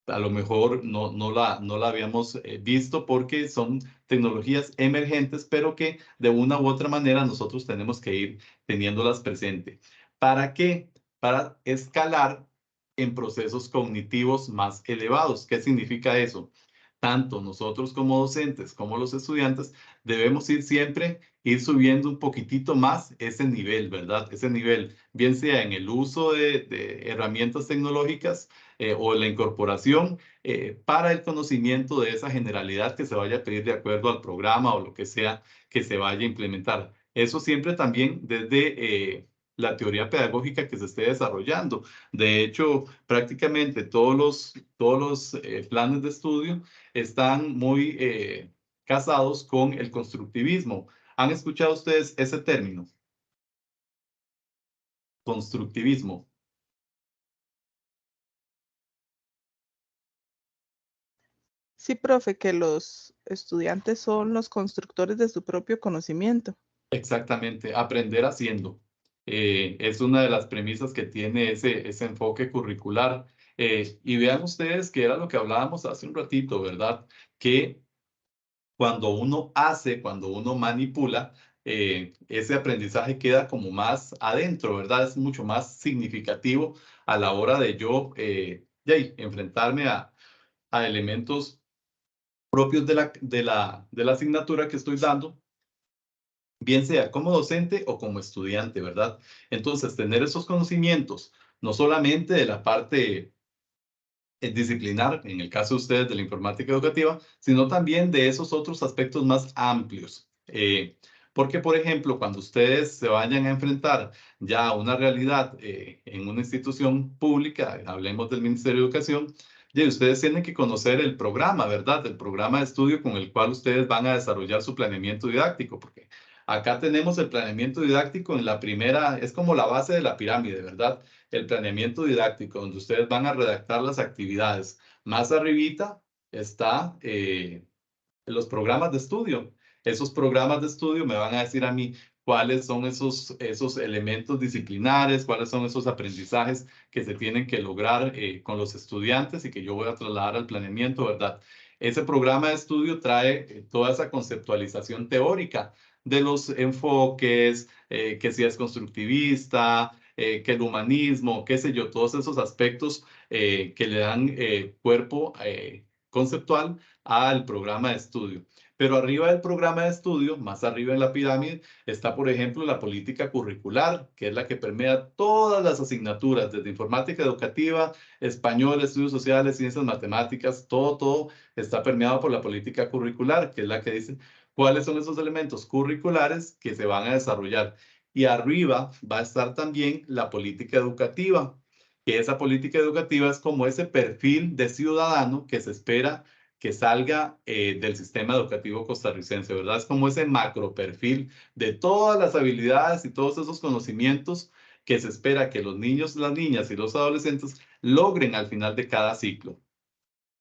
A lo mejor no la habíamos visto porque son tecnologías emergentes, pero que de una u otra manera nosotros tenemos que ir teniéndolas presente. ¿Para qué? Para escalar en procesos cognitivos más elevados. ¿Qué significa eso? Tanto nosotros como docentes como los estudiantes debemos ir subiendo un poquitito más ese nivel, ¿verdad? Ese nivel, bien sea en el uso de herramientas tecnológicas o la incorporación para el conocimiento de esa generalidad que se vaya a pedir de acuerdo al programa o lo que sea que se vaya a implementar. Eso siempre también desde la teoría pedagógica que se esté desarrollando. De hecho, prácticamente todos los planes de estudio están muy casados con el constructivismo. ¿Han escuchado ustedes ese término? Constructivismo. Sí, profe, que los estudiantes son los constructores de su propio conocimiento. Exactamente, aprender haciendo. Es una de las premisas que tiene ese enfoque curricular. Y vean ustedes que era lo que hablábamos hace un ratito, ¿verdad? Que cuando uno hace, cuando uno manipula, ese aprendizaje queda como más adentro, ¿verdad? Es mucho más significativo a la hora de yo enfrentarme a elementos propios de la asignatura que estoy dando, bien sea como docente o como estudiante, ¿verdad? Entonces, tener esos conocimientos, no solamente de la parte disciplinar, en el caso de ustedes de la informática educativa, sino también de esos otros aspectos más amplios. Porque, por ejemplo, cuando ustedes se vayan a enfrentar ya a una realidad en una institución pública, hablemos del Ministerio de Educación, y ustedes tienen que conocer el programa, ¿verdad? El programa de estudio con el cual ustedes van a desarrollar su planeamiento didáctico, porque acá tenemos el planeamiento didáctico en la primera, es como la base de la pirámide, ¿verdad? El planeamiento didáctico, donde ustedes van a redactar las actividades. Más arribita está los programas de estudio. Esos programas de estudio me van a decir a mí cuáles son esos elementos disciplinares, cuáles son esos aprendizajes que se tienen que lograr con los estudiantes y que yo voy a trasladar al planeamiento, ¿verdad? Ese programa de estudio trae toda esa conceptualización teórica de los enfoques, que si es constructivista, que el humanismo, qué sé yo, todos esos aspectos que le dan cuerpo conceptual al programa de estudio. Pero arriba del programa de estudio, más arriba en la pirámide, está, por ejemplo, la política curricular, que es la que permea todas las asignaturas, desde informática educativa, español, estudios sociales, ciencias, matemáticas, todo está permeado por la política curricular, que es la que dice cuáles son esos elementos curriculares que se van a desarrollar. Y arriba va a estar también la política educativa, que esa política educativa es como ese perfil de ciudadano que se espera que salga del sistema educativo costarricense, ¿verdad? Es como ese macro perfil de todas las habilidades y todos esos conocimientos que se espera que los niños, las niñas y los adolescentes logren al final de cada ciclo.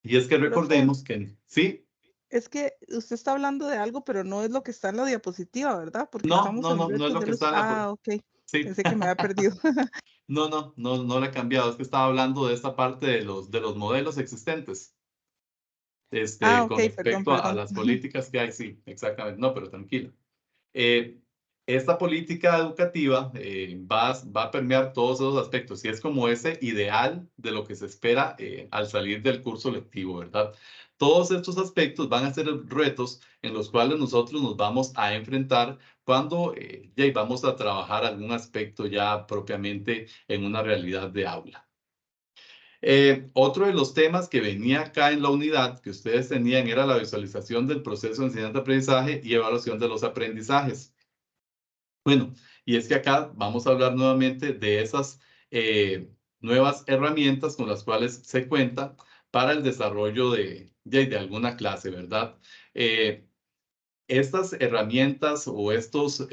Y es que recordemos que, ¿sí? Es que usted está hablando de algo, pero no es lo que está en la diapositiva, ¿verdad? Porque No, estamos en no es lo que está en la... ok. Sí. Pensé que me había perdido. No le he cambiado. Es que estaba hablando de esta parte de los modelos existentes. Con respecto a las políticas que hay, sí, exactamente. No, pero tranquila. Esta política educativa va a permear todos esos aspectos y es como ese ideal de lo que se espera al salir del curso lectivo, ¿verdad? Todos estos aspectos van a ser retos en los cuales nosotros nos vamos a enfrentar cuando ya vamos a trabajar algún aspecto ya propiamente en una realidad de aula. Otro de los temas que venía acá en la unidad que ustedes tenían era la visualización del proceso de enseñanza-aprendizaje y evaluación de los aprendizajes. Bueno, y es que acá vamos a hablar nuevamente de esas nuevas herramientas con las cuales se cuenta para el desarrollo de alguna clase, ¿verdad? Estas herramientas o estos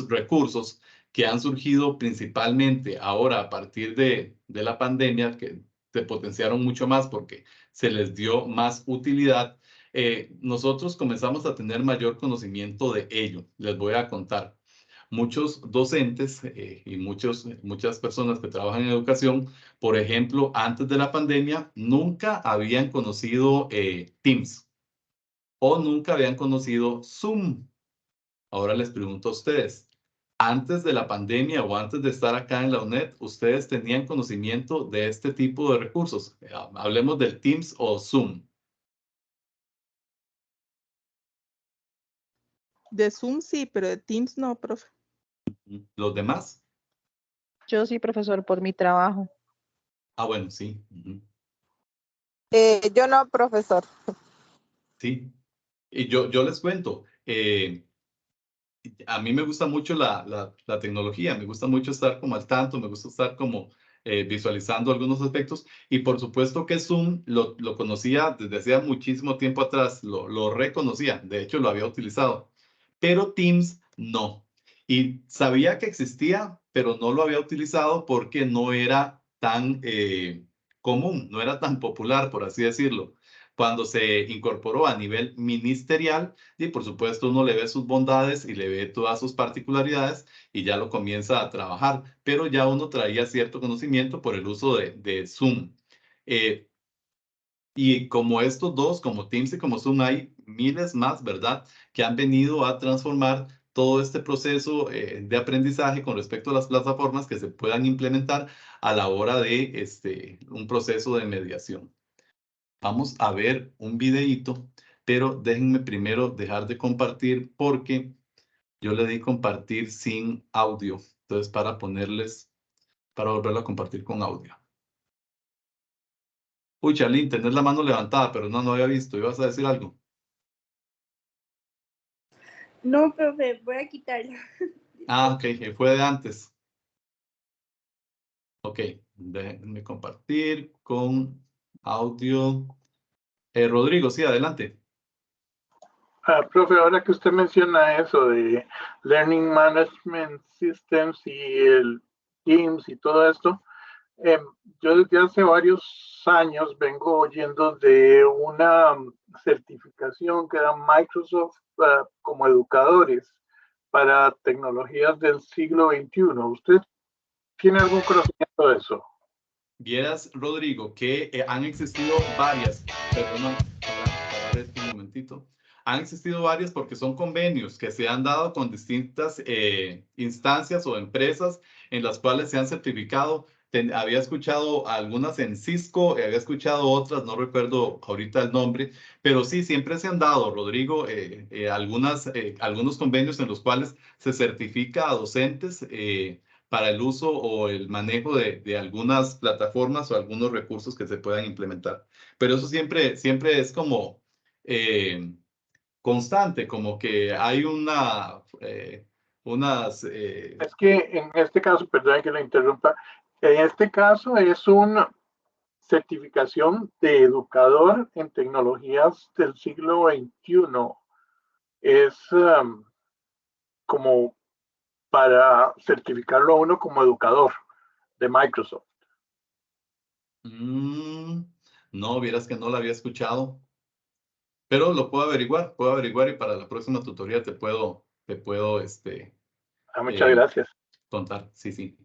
recursos que han surgido principalmente ahora a partir de la pandemia, que se potenciaron mucho más porque se les dio más utilidad, nosotros comenzamos a tener mayor conocimiento de ello. Les voy a contar. Muchos docentes y muchas personas que trabajan en educación, por ejemplo, antes de la pandemia, nunca habían conocido Teams o nunca habían conocido Zoom. Ahora les pregunto a ustedes, antes de la pandemia o antes de estar acá en la UNED, ¿ustedes tenían conocimiento de este tipo de recursos? Hablemos del Teams o Zoom. De Zoom sí, pero de Teams no, profe. ¿Los demás? Yo sí, profesor, por mi trabajo. Ah, bueno, sí. Yo no, profesor. Sí. Y yo les cuento, a mí me gusta mucho la tecnología, me gusta mucho estar como al tanto, me gusta estar como visualizando algunos aspectos y por supuesto que Zoom lo conocía desde hacía muchísimo tiempo atrás, lo reconocía, de hecho lo había utilizado, pero Teams no. Y sabía que existía, pero no lo había utilizado porque no era tan común, no era tan popular, por así decirlo. Cuando se incorporó a nivel ministerial, y por supuesto uno le ve sus bondades y le ve todas sus particularidades y ya lo comienza a trabajar, pero ya uno traía cierto conocimiento por el uso de Zoom. Y como estos dos, como Teams y como Zoom, hay miles más, ¿verdad? Que han venido a transformar todo este proceso de aprendizaje con respecto a las plataformas que se puedan implementar a la hora de un proceso de mediación. Vamos a ver un videíto, pero déjenme primero dejar de compartir porque yo le di compartir sin audio. Entonces, para volverlo a compartir con audio. Uy, Charlene, tenés la mano levantada, pero no había visto. ¿Ibas a decir algo? No, profe, voy a quitarla. Ah, ok, fue de antes. Ok, déjenme compartir con audio. Rodrigo, sí, adelante. Profe, ahora que usted menciona eso de Learning Management Systems y el Teams y todo esto, yo desde hace varios años vengo oyendo de una certificación que da Microsoft como educadores para tecnologías del siglo XXI. ¿Usted tiene algún conocimiento de eso? Vieras, Rodrigo, que han existido varias, perdón, para esto un momentito. Han existido varias porque son convenios que se han dado con distintas instancias o empresas en las cuales se han certificado había escuchado algunas en Cisco, había escuchado otras, no recuerdo ahorita el nombre, pero sí, siempre se han dado, Rodrigo, algunos convenios en los cuales se certifica a docentes para el uso o el manejo de algunas plataformas o algunos recursos que se puedan implementar. Pero eso siempre es como constante, como que hay unas... Es que en este caso, perdón que la interrumpa, en este caso es una certificación de educador en tecnologías del siglo XXI. Es como para certificarlo a uno como educador de Microsoft. No, vieras que no lo había escuchado, pero lo puedo averiguar y para la próxima tutoría te puedo muchas gracias. Contar, sí.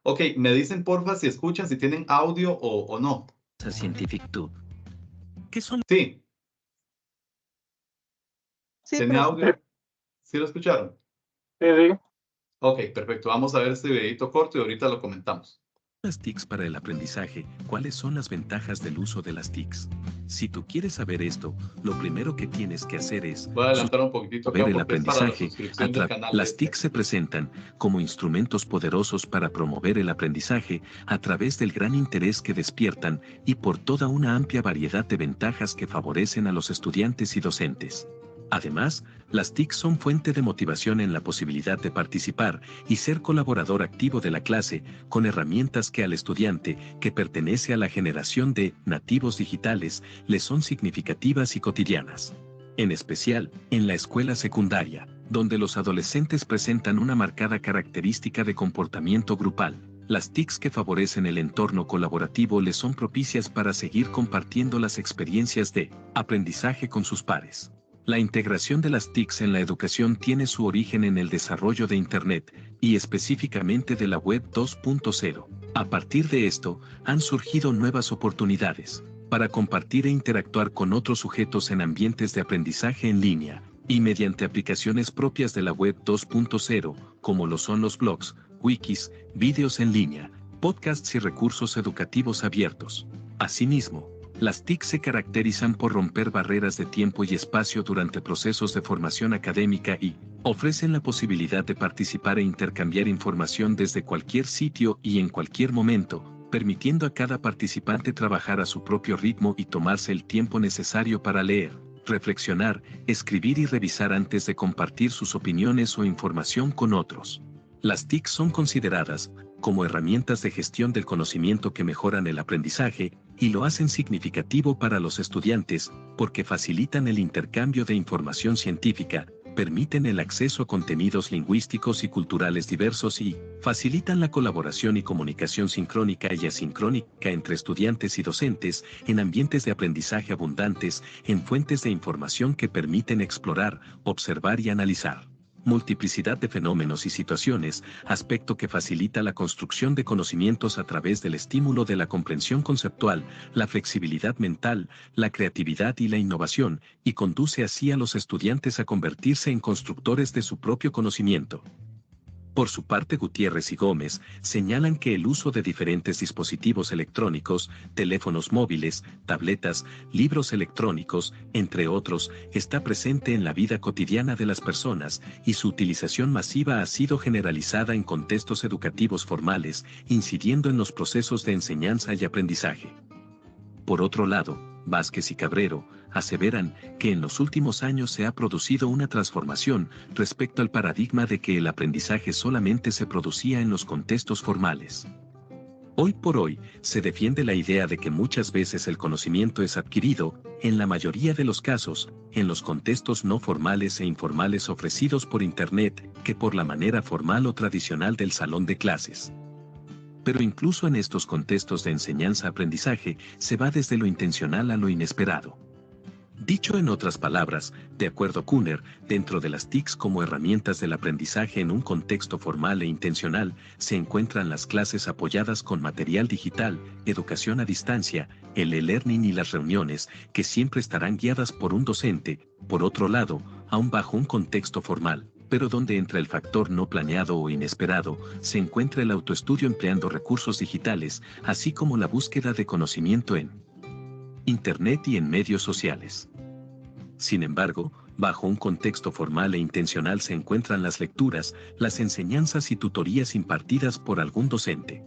Ok, me dicen porfa si escuchan, si tienen audio o no. Scientific Tube. ¿Qué son? Sí. Sí, ¿Tiene audio? ¿Sí lo escucharon? Sí. Ok, perfecto. Vamos a ver este videito corto y ahorita lo comentamos. Las TICs para el aprendizaje. ¿Cuáles son las ventajas del uso de las TICs? Si tú quieres saber esto, lo primero que tienes que hacer es voy a adelantar un poquitito ver el aprendizaje. Las TICs se presentan como instrumentos poderosos para promover el aprendizaje a través del gran interés que despiertan y por toda una amplia variedad de ventajas que favorecen a los estudiantes y docentes. Además, las TICs son fuente de motivación en la posibilidad de participar y ser colaborador activo de la clase, con herramientas que al estudiante, que pertenece a la generación de nativos digitales, le son significativas y cotidianas. En especial, en la escuela secundaria, donde los adolescentes presentan una marcada característica de comportamiento grupal. Las TICs que favorecen el entorno colaborativo les son propicias para seguir compartiendo las experiencias de aprendizaje con sus pares. La integración de las TICs en la educación tiene su origen en el desarrollo de Internet, y específicamente de la Web 2.0. A partir de esto, han surgido nuevas oportunidades para compartir e interactuar con otros sujetos en ambientes de aprendizaje en línea, y mediante aplicaciones propias de la Web 2.0, como lo son los blogs, wikis, vídeos en línea, podcasts y recursos educativos abiertos. Asimismo, las TIC se caracterizan por romper barreras de tiempo y espacio durante procesos de formación académica y ofrecen la posibilidad de participar e intercambiar información desde cualquier sitio y en cualquier momento, permitiendo a cada participante trabajar a su propio ritmo y tomarse el tiempo necesario para leer, reflexionar, escribir y revisar antes de compartir sus opiniones o información con otros. Las TIC son consideradas como herramientas de gestión del conocimiento que mejoran el aprendizaje y lo hacen significativo para los estudiantes porque facilitan el intercambio de información científica, permiten el acceso a contenidos lingüísticos y culturales diversos y facilitan la colaboración y comunicación sincrónica y asincrónica entre estudiantes y docentes en ambientes de aprendizaje abundantes, en fuentes de información que permiten explorar, observar y analizar multiplicidad de fenómenos y situaciones, aspecto que facilita la construcción de conocimientos a través del estímulo de la comprensión conceptual, la flexibilidad mental, la creatividad y la innovación, y conduce así a los estudiantes a convertirse en constructores de su propio conocimiento. Por su parte, Gutiérrez y Gómez señalan que el uso de diferentes dispositivos electrónicos, teléfonos móviles, tabletas, libros electrónicos, entre otros, está presente en la vida cotidiana de las personas y su utilización masiva ha sido generalizada en contextos educativos formales, incidiendo en los procesos de enseñanza y aprendizaje. Por otro lado, Vázquez y Cabrero aseveran que en los últimos años se ha producido una transformación respecto al paradigma de que el aprendizaje solamente se producía en los contextos formales. Hoy por hoy, se defiende la idea de que muchas veces el conocimiento es adquirido, en la mayoría de los casos, en los contextos no formales e informales ofrecidos por Internet, que por la manera formal o tradicional del salón de clases. Pero incluso en estos contextos de enseñanza-aprendizaje, se va desde lo intencional a lo inesperado. Dicho en otras palabras, de acuerdo a Kuhner, dentro de las TICs como herramientas del aprendizaje en un contexto formal e intencional, se encuentran las clases apoyadas con material digital, educación a distancia, el e-learning y las reuniones, que siempre estarán guiadas por un docente, por otro lado, aún bajo un contexto formal, pero donde entra el factor no planeado o inesperado, se encuentra el autoestudio empleando recursos digitales, así como la búsqueda de conocimiento en Internet y en medios sociales. Sin embargo, bajo un contexto formal e intencional se encuentran las lecturas, las enseñanzas y tutorías impartidas por algún docente.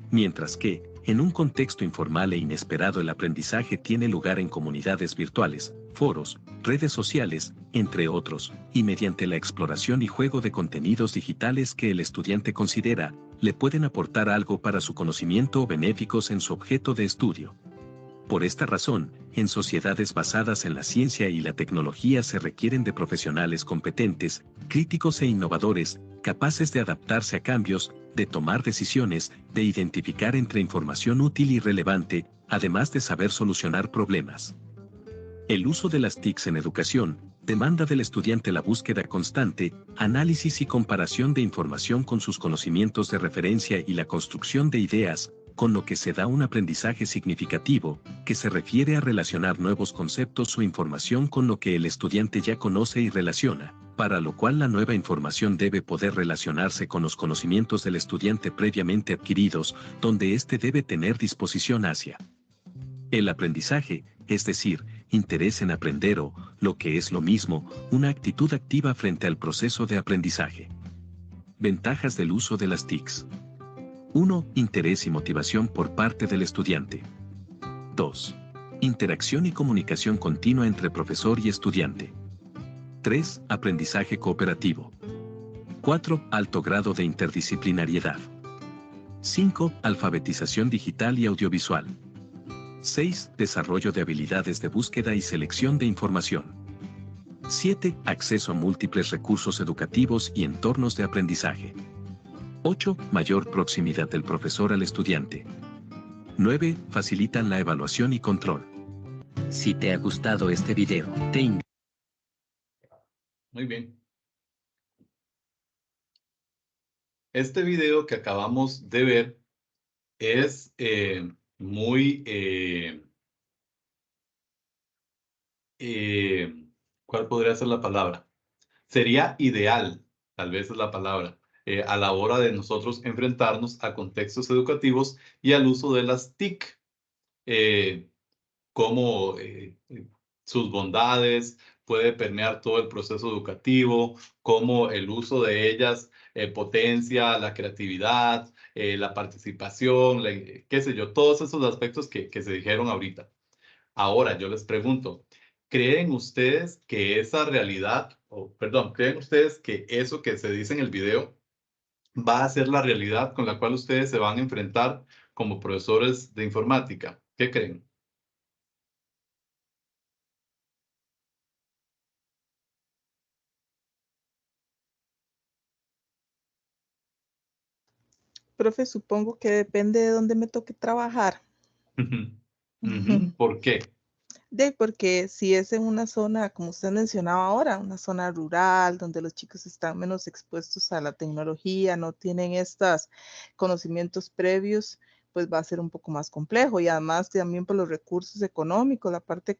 Mientras que, en un contexto informal e inesperado, el aprendizaje tiene lugar en comunidades virtuales, foros, redes sociales, entre otros, y mediante la exploración y juego de contenidos digitales que el estudiante considera le pueden aportar algo para su conocimiento o benéficos en su objeto de estudio. Por esta razón, en sociedades basadas en la ciencia y la tecnología se requieren de profesionales competentes, críticos e innovadores, capaces de adaptarse a cambios, de tomar decisiones, de identificar entre información útil y relevante, además de saber solucionar problemas. El uso de las TICs en educación demanda del estudiante la búsqueda constante, análisis y comparación de información con sus conocimientos de referencia y la construcción de ideas, con lo que se da un aprendizaje significativo, que se refiere a relacionar nuevos conceptos o información con lo que el estudiante ya conoce y relaciona, para lo cual la nueva información debe poder relacionarse con los conocimientos del estudiante previamente adquiridos, donde éste debe tener disposición hacia el aprendizaje, es decir, interés en aprender o, lo que es lo mismo, una actitud activa frente al proceso de aprendizaje. Ventajas del uso de las TICs. 1. Interés y motivación por parte del estudiante. 2. Interacción y comunicación continua entre profesor y estudiante. 3. Aprendizaje cooperativo. 4. Alto grado de interdisciplinariedad. 5. Alfabetización digital y audiovisual. 6. Desarrollo de habilidades de búsqueda y selección de información. 7. Acceso a múltiples recursos educativos y entornos de aprendizaje. 8. Mayor proximidad del profesor al estudiante. 9. Facilitan la evaluación y control. Si te ha gustado este video, Muy bien. Este video que acabamos de ver es ¿cuál podría ser la palabra? Sería ideal, tal vez es la palabra, a la hora de nosotros enfrentarnos a contextos educativos y al uso de las TIC, como sus bondades, puede permear todo el proceso educativo, cómo el uso de ellas potencia la creatividad, la participación, qué sé yo, todos esos aspectos que se dijeron ahorita. Ahora, yo les pregunto, ¿creen ustedes que esa realidad, creen ustedes que eso que se dice en el video va a ser la realidad con la cual ustedes se van a enfrentar como profesores de informática? ¿Qué creen? Profe, supongo que depende de dónde me toque trabajar. ¿Por qué? Porque si es en una zona, como usted mencionaba ahora, una zona rural, donde los chicos están menos expuestos a la tecnología, no tienen estos conocimientos previos, pues va a ser un poco más complejo. Y además también por los recursos económicos, la parte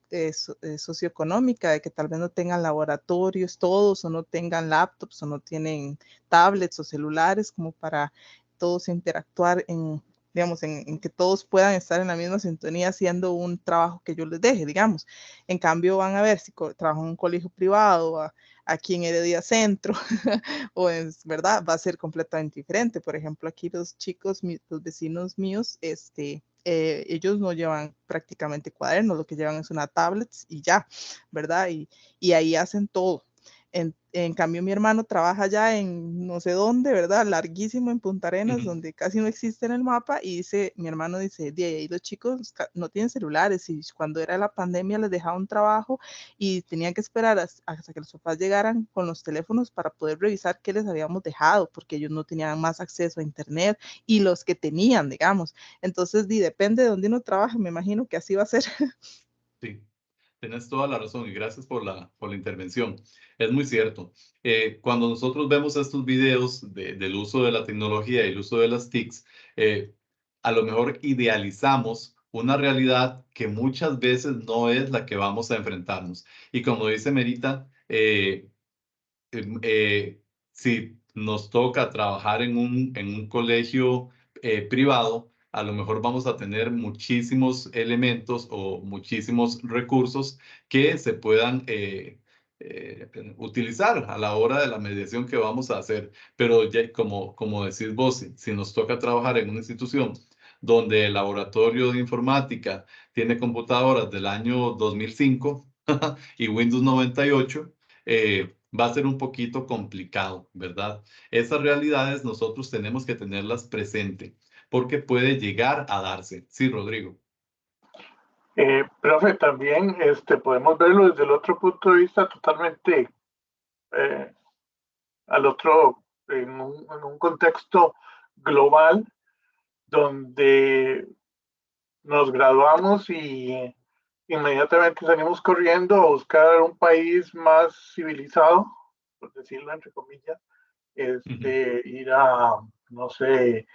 socioeconómica, de que tal vez no tengan laboratorios todos, o no tengan laptops, o no tienen tablets o celulares como para todos interactuar en que todos puedan estar en la misma sintonía haciendo un trabajo que yo les deje, digamos. En cambio, van a ver si trabajo en un colegio privado, aquí en Heredia Centro, o es verdad, va a ser completamente diferente. Por ejemplo, aquí los chicos, los vecinos míos, ellos no llevan prácticamente cuadernos, lo que llevan es una tablet y ya, ¿verdad? Y ahí hacen todo. En cambio, mi hermano trabaja ya en no sé dónde, ¿verdad? Larguísimo en Punta Arenas, donde casi no existe en el mapa, y mi hermano dice, de ahí los chicos no tienen celulares, y cuando era la pandemia les dejaba un trabajo y tenían que esperar hasta que los papás llegaran con los teléfonos para poder revisar qué les habíamos dejado, porque ellos no tenían más acceso a internet, y los que tenían, digamos. Entonces, depende de dónde uno trabaja, me imagino que así va a ser. Sí. Tienes toda la razón y gracias por la intervención. Es muy cierto. Cuando nosotros vemos estos videos del uso de la tecnología y el uso de las TICs, a lo mejor idealizamos una realidad que muchas veces no es la que vamos a enfrentarnos. Y como dice Merita, si nos toca trabajar en un colegio privado, a lo mejor vamos a tener muchísimos elementos o muchísimos recursos que se puedan utilizar a la hora de la mediación que vamos a hacer. Pero ya, como decís vos, si nos toca trabajar en una institución donde el laboratorio de informática tiene computadoras del año 2005 y Windows 98, va a ser un poquito complicado, ¿verdad? Esas realidades nosotros tenemos que tenerlas presente porque puede llegar a darse. Sí, Rodrigo. Profe, también podemos verlo desde el otro punto de vista totalmente al otro, en un contexto global donde nos graduamos y inmediatamente salimos corriendo a buscar un país más civilizado, por decirlo entre comillas, ir a, no sé,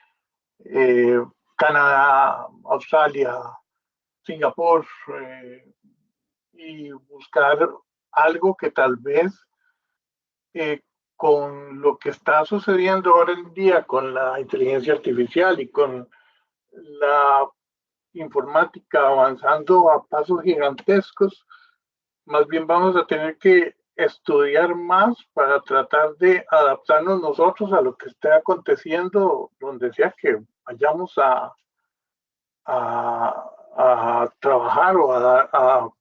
Canadá, Australia, Singapur, y buscar algo que tal vez con lo que está sucediendo ahora en día con la inteligencia artificial y con la informática avanzando a pasos gigantescos, más bien vamos a tener que estudiar más para tratar de adaptarnos nosotros a lo que esté aconteciendo donde sea que vayamos a trabajar o a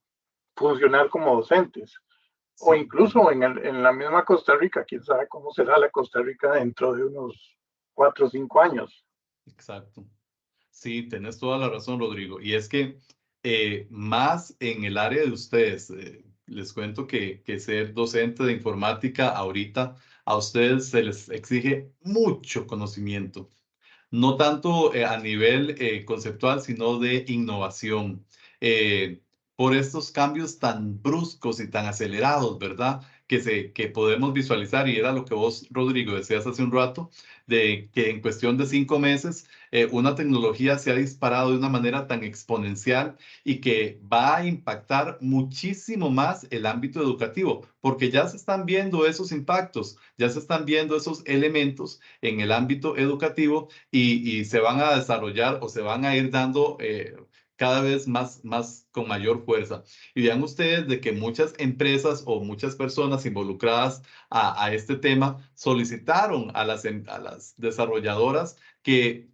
funcionar como docentes. Sí. O incluso en la misma Costa Rica, quién sabe cómo será la Costa Rica dentro de unos 4 o 5 años. Exacto. Sí, tenés toda la razón, Rodrigo. Y es que más en el área de ustedes, les cuento que ser docente de informática ahorita, a ustedes se les exige mucho conocimiento. No tanto a nivel conceptual, sino de innovación. Por estos cambios tan bruscos y tan acelerados, ¿verdad? Que podemos visualizar, y era lo que vos, Rodrigo, decías hace un rato, de que en cuestión de 5 meses una tecnología se ha disparado de una manera tan exponencial y que va a impactar muchísimo más el ámbito educativo, porque ya se están viendo esos impactos, ya se están viendo esos elementos en el ámbito educativo y se van a desarrollar o se van a ir dando cada vez más con mayor fuerza. Y vean ustedes de que muchas empresas o muchas personas involucradas a este tema solicitaron a las desarrolladoras que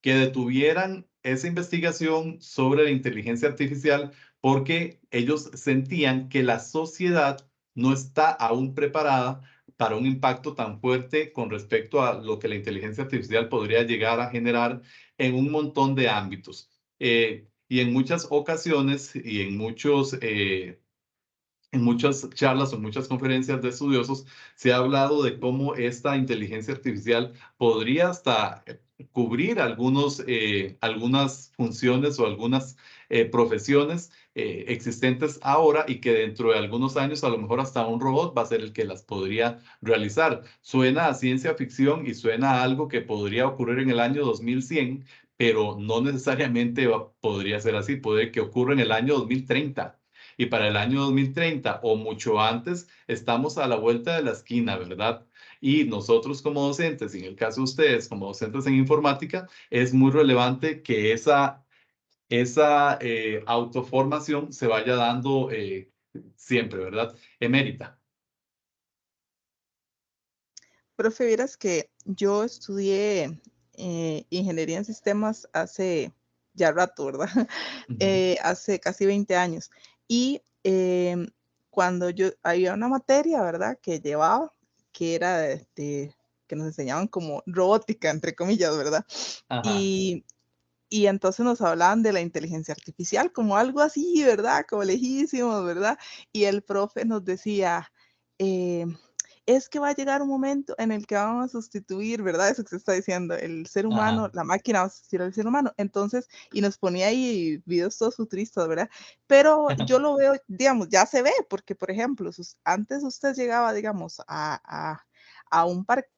detuvieran esa investigación sobre la inteligencia artificial porque ellos sentían que la sociedad no está aún preparada para un impacto tan fuerte con respecto a lo que la inteligencia artificial podría llegar a generar en un montón de ámbitos. Y en muchas ocasiones y en muchas charlas o muchas conferencias de estudiosos se ha hablado de cómo esta inteligencia artificial podría hasta cubrir algunas funciones o algunas profesiones existentes ahora y que dentro de algunos años a lo mejor hasta un robot va a ser el que las podría realizar. Suena a ciencia ficción y suena a algo que podría ocurrir en el año 2100, pero no necesariamente podría ser así, puede que ocurra en el año 2030. Y para el año 2030 o mucho antes, estamos a la vuelta de la esquina, ¿verdad? Y nosotros como docentes, y en el caso de ustedes como docentes en informática, es muy relevante que esa autoformación se vaya dando siempre, ¿verdad? Emérita. Profe, vieras que yo estudié ingeniería en sistemas hace ya rato, ¿verdad? Hace casi 20 años. Y cuando había una materia, ¿verdad? Que llevaba, que era que nos enseñaban como robótica, entre comillas, ¿verdad? Y entonces nos hablaban de la inteligencia artificial como algo así, ¿verdad? Como lejísimos, ¿verdad? Y el profe nos decía, es que va a llegar un momento en el que vamos a sustituir, ¿verdad? Eso que se está diciendo, el ser humano, la máquina va a sustituir al ser humano. Entonces, y nos ponía ahí videos todos futuristas, ¿verdad? Pero yo lo veo, digamos, ya se ve, porque, por ejemplo, antes usted llegaba, digamos, a un parque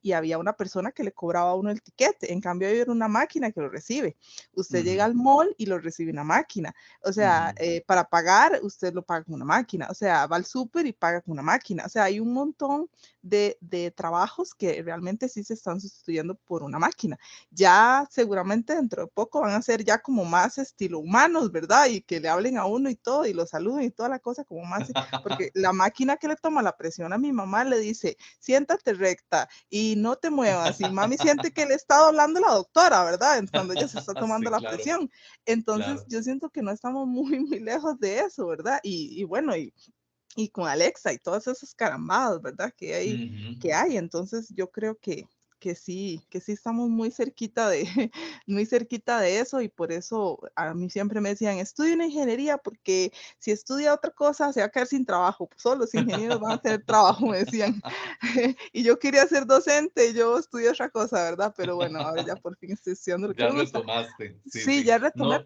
y había una persona que le cobraba a uno el tiquete. En cambio, hay una máquina que lo recibe. Usted llega al mall y lo recibe una máquina. O sea, para pagar, usted lo paga con una máquina. O sea, va al súper y paga con una máquina. O sea, hay un montón de trabajos que realmente sí se están sustituyendo por una máquina. Ya seguramente dentro de poco van a ser ya como más estilo humanos, ¿verdad? Y que le hablen a uno y todo, y lo saluden y toda la cosa como más, porque la máquina que le toma la presión a mi mamá le dice, siéntate recta y no te muevas. Y mami siente que le está hablando la doctora, ¿verdad? Cuando ella se está tomando Sí, la claro, presión. Entonces, claro. yo siento que no estamos muy lejos de eso, ¿verdad? Y bueno, y con Alexa y todas esas carambadas, ¿verdad? Que hay. Entonces, yo creo que sí estamos muy cerquita de, muy cerquita de eso, y por eso a mí siempre me decían, estudia una ingeniería, porque si estudia otra cosa se va a quedar sin trabajo, pues solo los ingenieros van a tener trabajo, me decían. Y yo quería ser docente, yo estudié otra cosa, ¿verdad? Pero bueno, ahora ya por fin estoy estudiando lo que Ya me gusta. retomaste, sí, Sí, sí. ya retomé, No,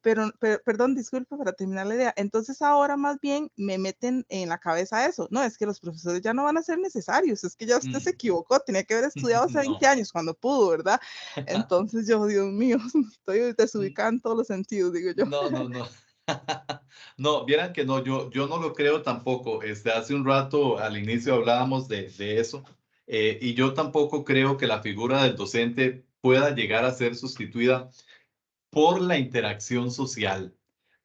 pero, perdón, disculpe para terminar la idea. Entonces ahora más bien me meten en la cabeza eso. No, es que los profesores ya no van a ser necesarios, es que ya usted se equivocó, tenía que haber estudiado hace 20 no. años cuando pudo, ¿verdad? Entonces yo, Dios mío, estoy desubicada en todos los sentidos, digo yo. No, no, no. No, vieran que no, yo no lo creo tampoco. Hace un rato al inicio hablábamos de eso, y yo tampoco creo que la figura del docente pueda llegar a ser sustituida por la interacción social,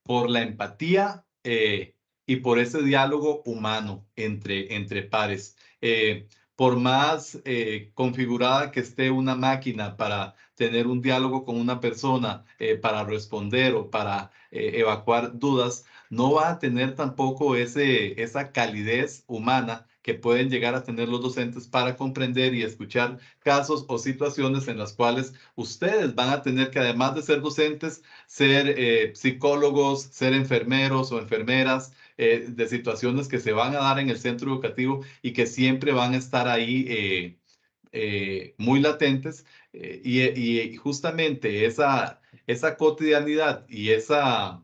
por la empatía, y por ese diálogo humano entre pares. Por más configurada que esté una máquina para tener un diálogo con una persona, para responder o para evacuar dudas, no va a tener tampoco esa calidez humana que pueden llegar a tener los docentes para comprender y escuchar casos o situaciones en las cuales ustedes van a tener que, además de ser docentes, ser psicólogos, ser enfermeros o enfermeras, de situaciones que se van a dar en el centro educativo y que siempre van a estar ahí muy latentes, y justamente esa cotidianidad y esos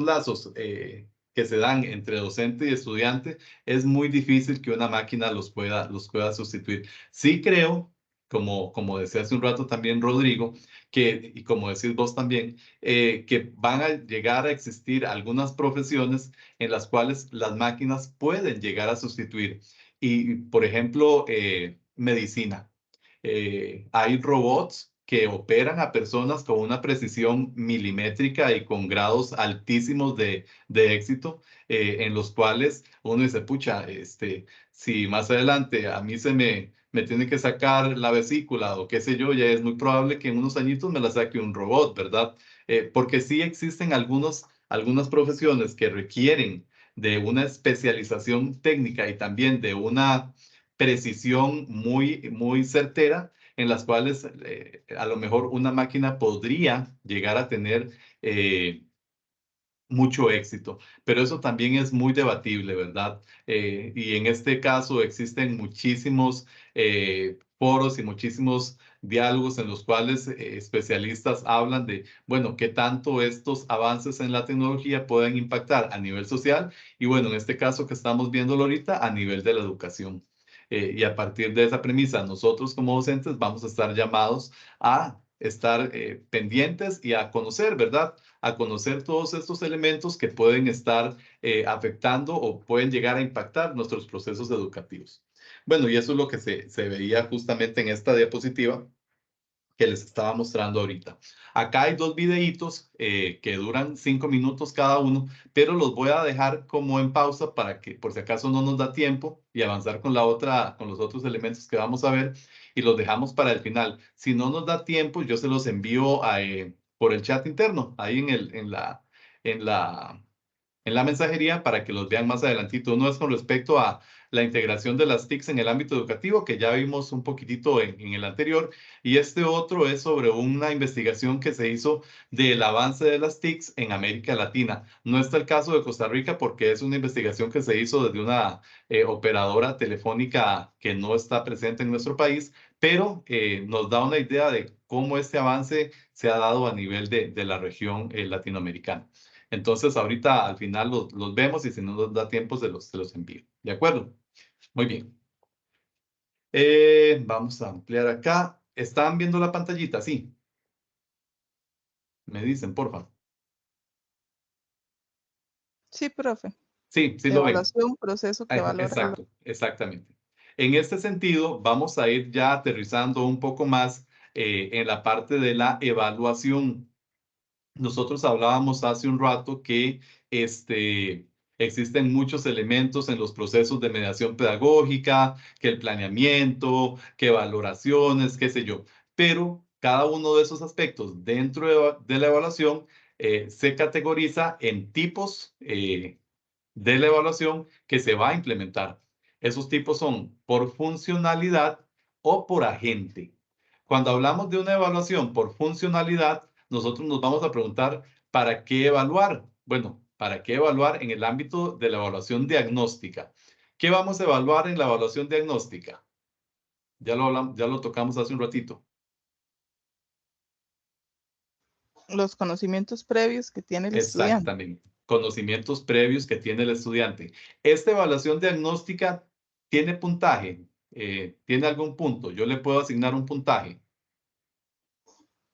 lazos que se dan entre docente y estudiante, es muy difícil que una máquina los pueda sustituir. Sí creo, como decía hace un rato también Rodrigo, y como decís vos también, que van a llegar a existir algunas profesiones en las cuales las máquinas pueden llegar a sustituir. Y, por ejemplo, medicina. Hay robots que operan a personas con una precisión milimétrica y con grados altísimos de éxito, en los cuales uno dice, pucha, si más adelante a mí me tiene que sacar la vesícula o qué sé yo, ya es muy probable que en unos añitos me la saque un robot, ¿verdad? Porque sí existen algunas profesiones que requieren de una especialización técnica y también de una precisión muy certera, en las cuales a lo mejor una máquina podría llegar a tener mucho éxito, pero eso también es muy debatible, ¿verdad? Y en este caso existen muchísimos foros y muchísimos diálogos en los cuales especialistas hablan de, bueno, qué tanto estos avances en la tecnología pueden impactar a nivel social, y bueno, en este caso que estamos viéndolo ahorita, a nivel de la educación. Y a partir de esa premisa, nosotros como docentes vamos a estar llamados a estar pendientes y a conocer, ¿verdad? A conocer todos estos elementos que pueden estar afectando o pueden llegar a impactar nuestros procesos educativos. Bueno, y eso es lo que se veía justamente en esta diapositiva que les estaba mostrando ahorita. Acá hay dos videitos que duran 5 minutos cada uno, pero los voy a dejar como en pausa para que por si acaso no nos da tiempo y avanzar con los otros elementos que vamos a ver, y los dejamos para el final. Si no nos da tiempo, yo se los envío por el chat interno, ahí en la mensajería, para que los vean más adelantito. Uno es con respecto a la integración de las TICs en el ámbito educativo, que ya vimos un poquitito en el anterior, y este otro es sobre una investigación que se hizo del avance de las TICs en América Latina. No está el caso de Costa Rica porque es una investigación que se hizo desde una operadora telefónica que no está presente en nuestro país, pero nos da una idea de cómo este avance se ha dado a nivel de la región latinoamericana. Entonces, ahorita al final los vemos, y si no nos da tiempo, se los envío. ¿De acuerdo? Muy bien. Vamos a ampliar acá. ¿Están viendo la pantallita? Sí. Me dicen, por favor. Sí, profe. Sí, sí lo ven. Evaluación, proceso que valora. Exacto, exactamente. En este sentido, vamos a ir ya aterrizando un poco más en la parte de la evaluación. Nosotros hablábamos hace un rato que existen muchos elementos en los procesos de mediación pedagógica, que el planeamiento, que valoraciones, qué sé yo. Pero cada uno de esos aspectos dentro de la evaluación se categoriza en tipos de la evaluación que se va a implementar. Esos tipos son por funcionalidad o por agente. Cuando hablamos de una evaluación por funcionalidad, nosotros nos vamos a preguntar, ¿para qué evaluar? Bueno, ¿para qué evaluar en el ámbito de la evaluación diagnóstica? ¿Qué vamos a evaluar en la evaluación diagnóstica? Ya lo tocamos hace un ratito. Los conocimientos previos que tiene el estudiante. Exactamente. Conocimientos previos que tiene el estudiante. Esta evaluación diagnóstica tiene puntaje. ¿Tiene algún punto? Yo le puedo asignar un puntaje.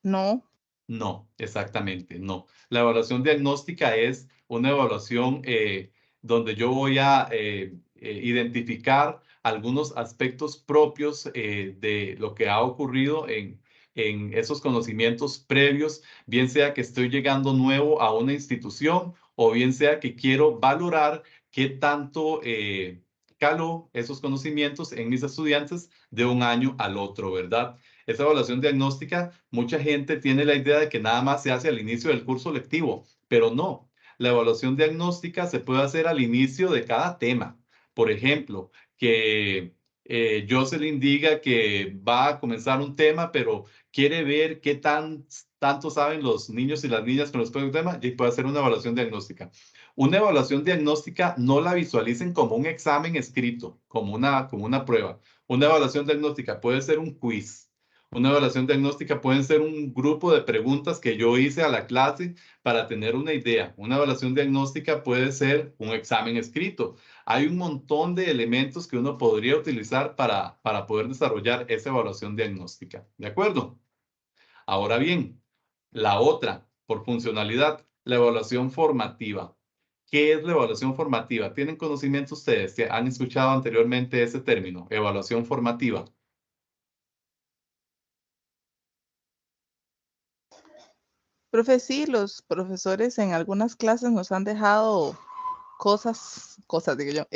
No. No, exactamente, no. La evaluación diagnóstica es una evaluación donde yo voy a identificar algunos aspectos propios de lo que ha ocurrido en esos conocimientos previos, bien sea que estoy llegando nuevo a una institución o bien sea que quiero valorar qué tanto caló esos conocimientos en mis estudiantes de un año al otro, ¿verdad? Esa evaluación diagnóstica, mucha gente tiene la idea de que nada más se hace al inicio del curso lectivo, pero no. La evaluación diagnóstica se puede hacer al inicio de cada tema. Por ejemplo, que Jocelyn diga que va a comenzar un tema, pero quiere ver qué tanto saben los niños y las niñas con respecto al tema, y puede hacer una evaluación diagnóstica. Una evaluación diagnóstica no la visualicen como un examen escrito, como una prueba. Una evaluación diagnóstica puede ser un quiz. Una evaluación diagnóstica puede ser un grupo de preguntas que yo hice a la clase para tener una idea. Una evaluación diagnóstica puede ser un examen escrito. Hay un montón de elementos que uno podría utilizar para poder desarrollar esa evaluación diagnóstica. ¿De acuerdo? Ahora bien, la otra, por funcionalidad, la evaluación formativa. ¿Qué es la evaluación formativa? ¿Tienen conocimiento ustedes que han escuchado anteriormente ese término, evaluación formativa? Profe, sí, los profesores en algunas clases nos han dejado cosas digo yo,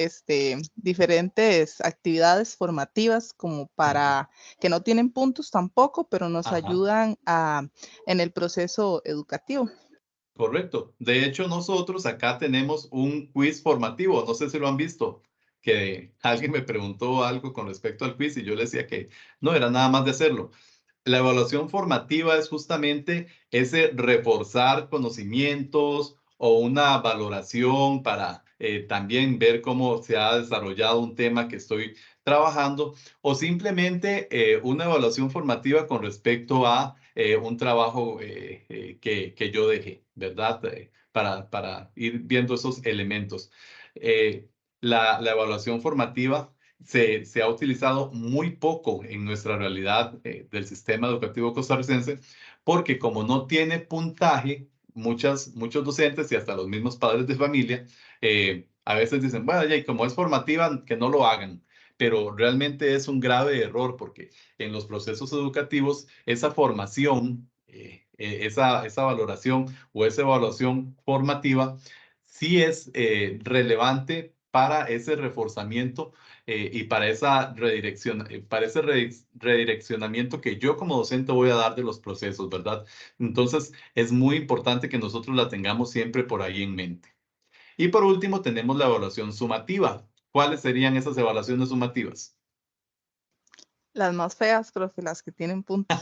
diferentes actividades formativas como para que no tienen puntos tampoco, pero nos ayudan en el proceso educativo. Correcto. De hecho, nosotros acá tenemos un quiz formativo. No sé si lo han visto, que alguien me preguntó algo con respecto al quiz y yo le decía que no era nada más de hacerlo. La evaluación formativa es justamente ese reforzar conocimientos o una valoración para también ver cómo se ha desarrollado un tema que estoy trabajando o simplemente una evaluación formativa con respecto a un trabajo que yo dejé, ¿verdad? Para ir viendo esos elementos. La evaluación formativa se ha utilizado muy poco en nuestra realidad del sistema educativo costarricense, porque como no tiene puntaje, muchos docentes y hasta los mismos padres de familia a veces dicen, bueno, ya, y como es formativa, que no lo hagan. Pero realmente es un grave error porque en los procesos educativos esa formación, esa valoración o esa evaluación formativa sí es relevante para ese reforzamiento y para para ese redireccionamiento que yo como docente voy a dar de los procesos, ¿verdad? Entonces, es muy importante que nosotros la tengamos siempre por ahí en mente. Y por último, tenemos la evaluación sumativa. ¿Cuáles serían esas evaluaciones sumativas? Las más feas, profe, las que tienen puntos.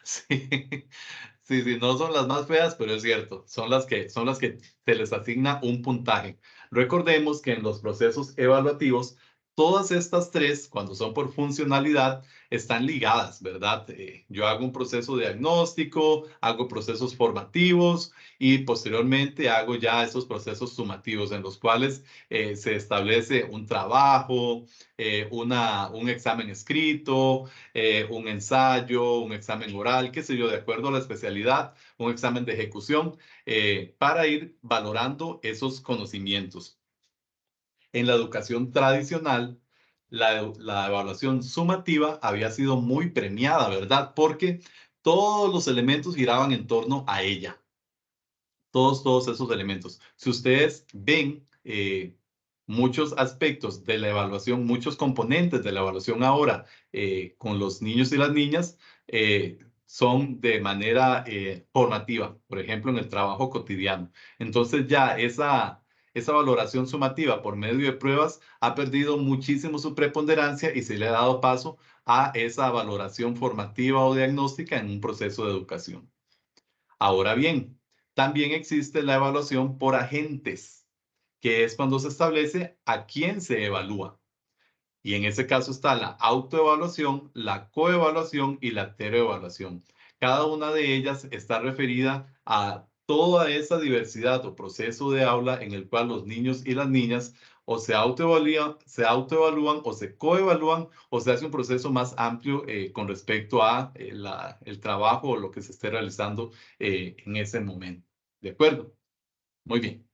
Sí, no son las más feas, pero es cierto, son las que se les asigna un puntaje. Recordemos que en los procesos evaluativos, todas estas tres, cuando son por funcionalidad, están ligadas, ¿verdad? Yo hago un proceso diagnóstico, hago procesos formativos y posteriormente hago ya esos procesos sumativos en los cuales se establece un trabajo, un examen escrito, un ensayo, un examen oral, qué sé yo, de acuerdo a la especialidad, un examen de ejecución, para ir valorando esos conocimientos. En la educación tradicional, la evaluación sumativa había sido muy premiada, ¿verdad? Porque todos los elementos giraban en torno a ella. Todos esos elementos. Si ustedes ven muchos aspectos de la evaluación, muchos componentes de la evaluación ahora con los niños y las niñas, son de manera formativa, por ejemplo, en el trabajo cotidiano. Entonces ya esa valoración sumativa por medio de pruebas ha perdido muchísimo su preponderancia y se le ha dado paso a esa valoración formativa o diagnóstica en un proceso de educación. Ahora bien, también existe la evaluación por agentes, que es cuando se establece a quién se evalúa. Y en ese caso está la autoevaluación, la coevaluación y la heteroevaluación. Cada una de ellas está referida a toda esa diversidad o proceso de aula en el cual los niños y las niñas o se autoevalúan o se coevalúan o se hace un proceso más amplio con respecto a el trabajo o lo que se esté realizando en ese momento. ¿De acuerdo? Muy bien.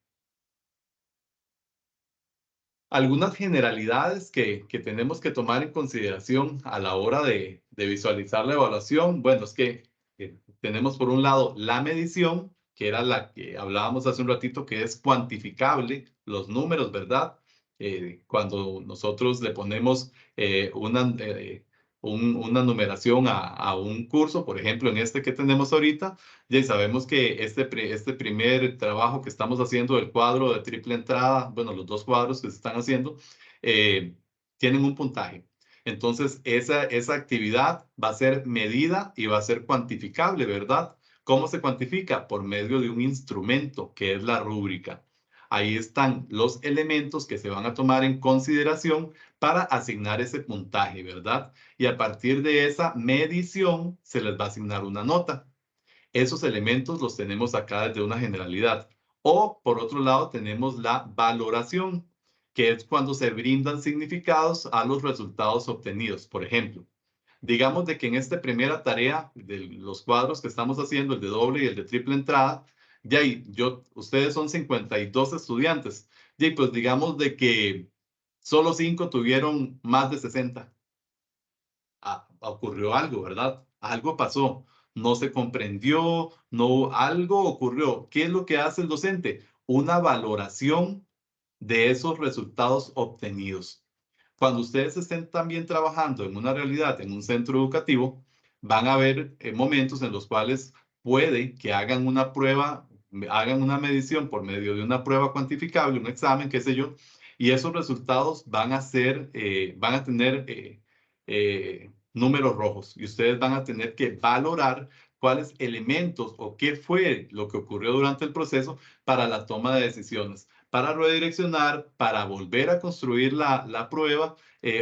Algunas generalidades que tenemos que tomar en consideración a la hora de visualizar la evaluación. Bueno, es que tenemos por un lado la medición, que era la que hablábamos hace un ratito, que es cuantificable, los números, ¿verdad? Cuando nosotros le ponemos una numeración a un curso, por ejemplo, en este que tenemos ahorita, ya sabemos que este primer trabajo que estamos haciendo del cuadro de triple entrada, bueno, los dos cuadros que se están haciendo, tienen un puntaje. Entonces, esa actividad va a ser medida y va a ser cuantificable, ¿verdad? ¿Cómo se cuantifica? Por medio de un instrumento que es la rúbrica. Ahí están los elementos que se van a tomar en consideración para asignar ese puntaje, ¿verdad? Y a partir de esa medición se les va a asignar una nota. Esos elementos los tenemos acá desde una generalidad. O, por otro lado, tenemos la valoración, que es cuando se brindan significados a los resultados obtenidos. Por ejemplo, digamos de que en esta primera tarea de los cuadros que estamos haciendo, el de doble y el de triple entrada, ustedes son 52 estudiantes. Y pues digamos de que solo 5 tuvieron más de 60. Ocurrió algo, ¿verdad? Algo pasó. No se comprendió, algo ocurrió. ¿Qué es lo que hace el docente? Una valoración de esos resultados obtenidos. Cuando ustedes estén también trabajando en una realidad, en un centro educativo, van a haber momentos en los cuales puede que hagan una prueba, hagan una medición por medio de una prueba cuantificable, un examen, qué sé yo, y esos resultados van a tener números rojos y ustedes van a tener que valorar cuáles elementos o qué fue lo que ocurrió durante el proceso para la toma de decisiones, para redireccionar, para volver a construir la prueba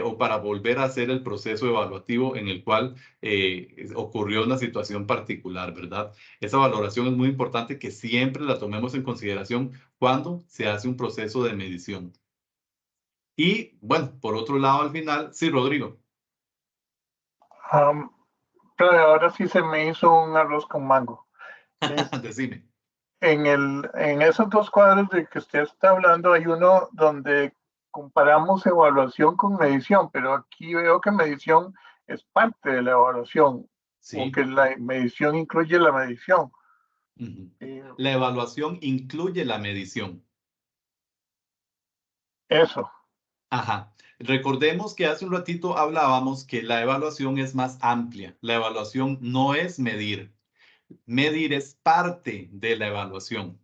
o para volver a hacer el proceso evaluativo en el cual ocurrió una situación particular, ¿verdad? Esa valoración es muy importante que siempre la tomemos en consideración cuando se hace un proceso de medición. Y bueno, por otro lado, al final, sí, Rodrigo. Pero ahora sí se me hizo un arroz con mango. Decime. En esos dos cuadros de que usted está hablando, hay uno donde comparamos evaluación con medición, pero aquí veo que medición es parte de la evaluación, Sí. aunque la medición incluye la medición. La evaluación incluye la medición. Eso. Ajá. Recordemos que hace un ratito hablábamos que la evaluación es más amplia. La evaluación no es medir. Medir es parte de la evaluación.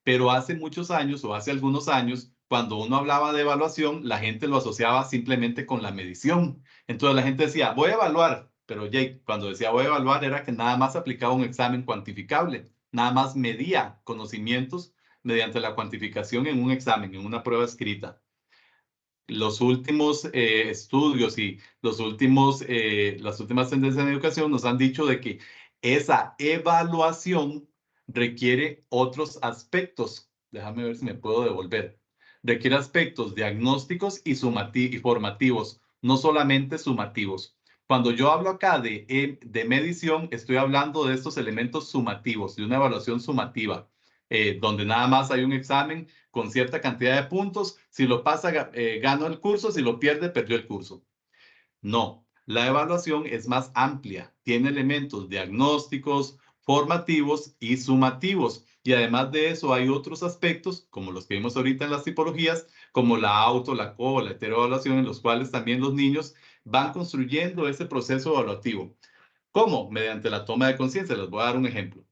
Pero hace muchos años o hace algunos años, cuando uno hablaba de evaluación, la gente lo asociaba simplemente con la medición. Entonces la gente decía, voy a evaluar. Pero Jake, cuando decía voy a evaluar era que nada más aplicaba un examen cuantificable. Nada más medía conocimientos mediante la cuantificación en un examen, en una prueba escrita. los últimos estudios y las últimas tendencias en educación nos han dicho de que esa evaluación requiere otros aspectos. Déjame ver si me puedo devolver. Requiere aspectos diagnósticos y formativos, no solamente sumativos. Cuando yo hablo acá de medición, estoy hablando de estos elementos sumativos, de una evaluación sumativa, donde nada más hay un examen con cierta cantidad de puntos. Si lo pasa, ganó el curso. Si lo pierde, perdió el curso. No, la evaluación es más amplia. Tiene elementos diagnósticos, formativos y sumativos. Y además de eso, hay otros aspectos, como los que vimos ahorita en las tipologías, como la auto, la co, la heteroevaluación, en los cuales también los niños van construyendo ese proceso evaluativo. ¿Cómo? Mediante la toma de conciencia. Les voy a dar un ejemplo.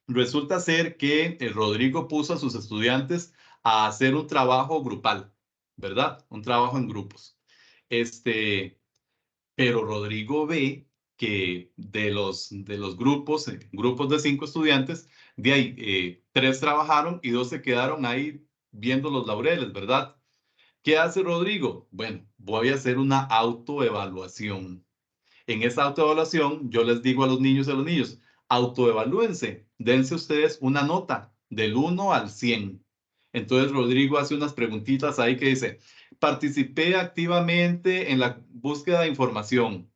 Resulta ser que Rodrigo puso a sus estudiantes a hacer un trabajo grupal, ¿verdad? Un trabajo en grupos. Pero Rodrigo ve que de los grupos, grupos de 5 estudiantes, de ahí 3 trabajaron y 2 se quedaron ahí viendo los laureles, ¿verdad? ¿Qué hace Rodrigo? Bueno, voy a hacer una autoevaluación. En esa autoevaluación, yo les digo a los niños autoevalúense, dense ustedes una nota del 1 al 100. Entonces Rodrigo hace unas preguntitas ahí que dice, participé activamente en la búsqueda de información,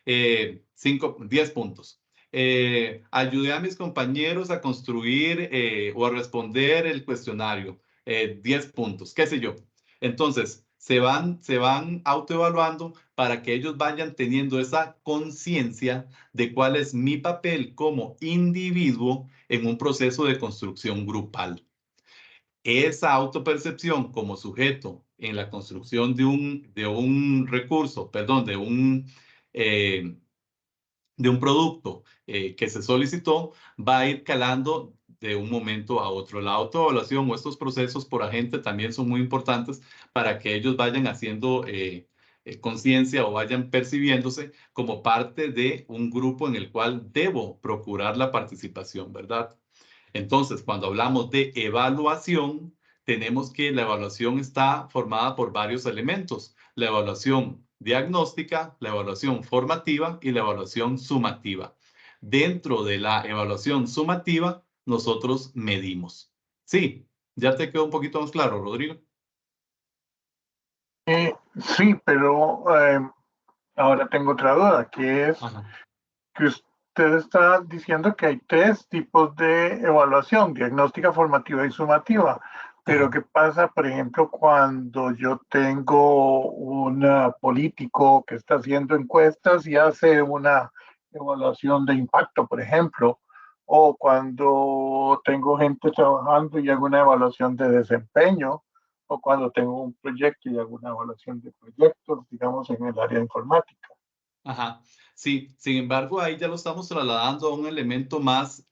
10 puntos. Ayudé a mis compañeros a construir o a responder el cuestionario, 10 puntos, qué sé yo. Entonces, se van autoevaluando para que ellos vayan teniendo esa conciencia de cuál es mi papel como individuo en un proceso de construcción grupal. Esa autopercepción como sujeto en la construcción de un recurso, perdón, de un producto que se solicitó, va a ir calando de un momento a otro. La autoevaluación o estos procesos por agente también son muy importantes para que ellos vayan haciendo conciencia o vayan percibiéndose como parte de un grupo en el cual debo procurar la participación, ¿verdad? Entonces, cuando hablamos de evaluación, tenemos que la evaluación está formada por varios elementos. La evaluación diagnóstica, la evaluación formativa y la evaluación sumativa. Dentro de la evaluación sumativa, nosotros medimos. Sí, ya te quedó un poquito más claro, Rodrigo. Sí, pero ahora tengo otra duda, que es que usted está diciendo que hay 3 tipos de evaluación, diagnóstica, formativa y sumativa. Pero ¿qué pasa, por ejemplo, cuando yo tengo un político que está haciendo encuestas y hace una evaluación de impacto, por ejemplo? O cuando tengo gente trabajando y hago una evaluación de desempeño, o cuando tengo un proyecto y hago una evaluación de proyectos, digamos, en el área informática. Ajá, sí, sin embargo, ahí ya lo estamos trasladando a un elemento más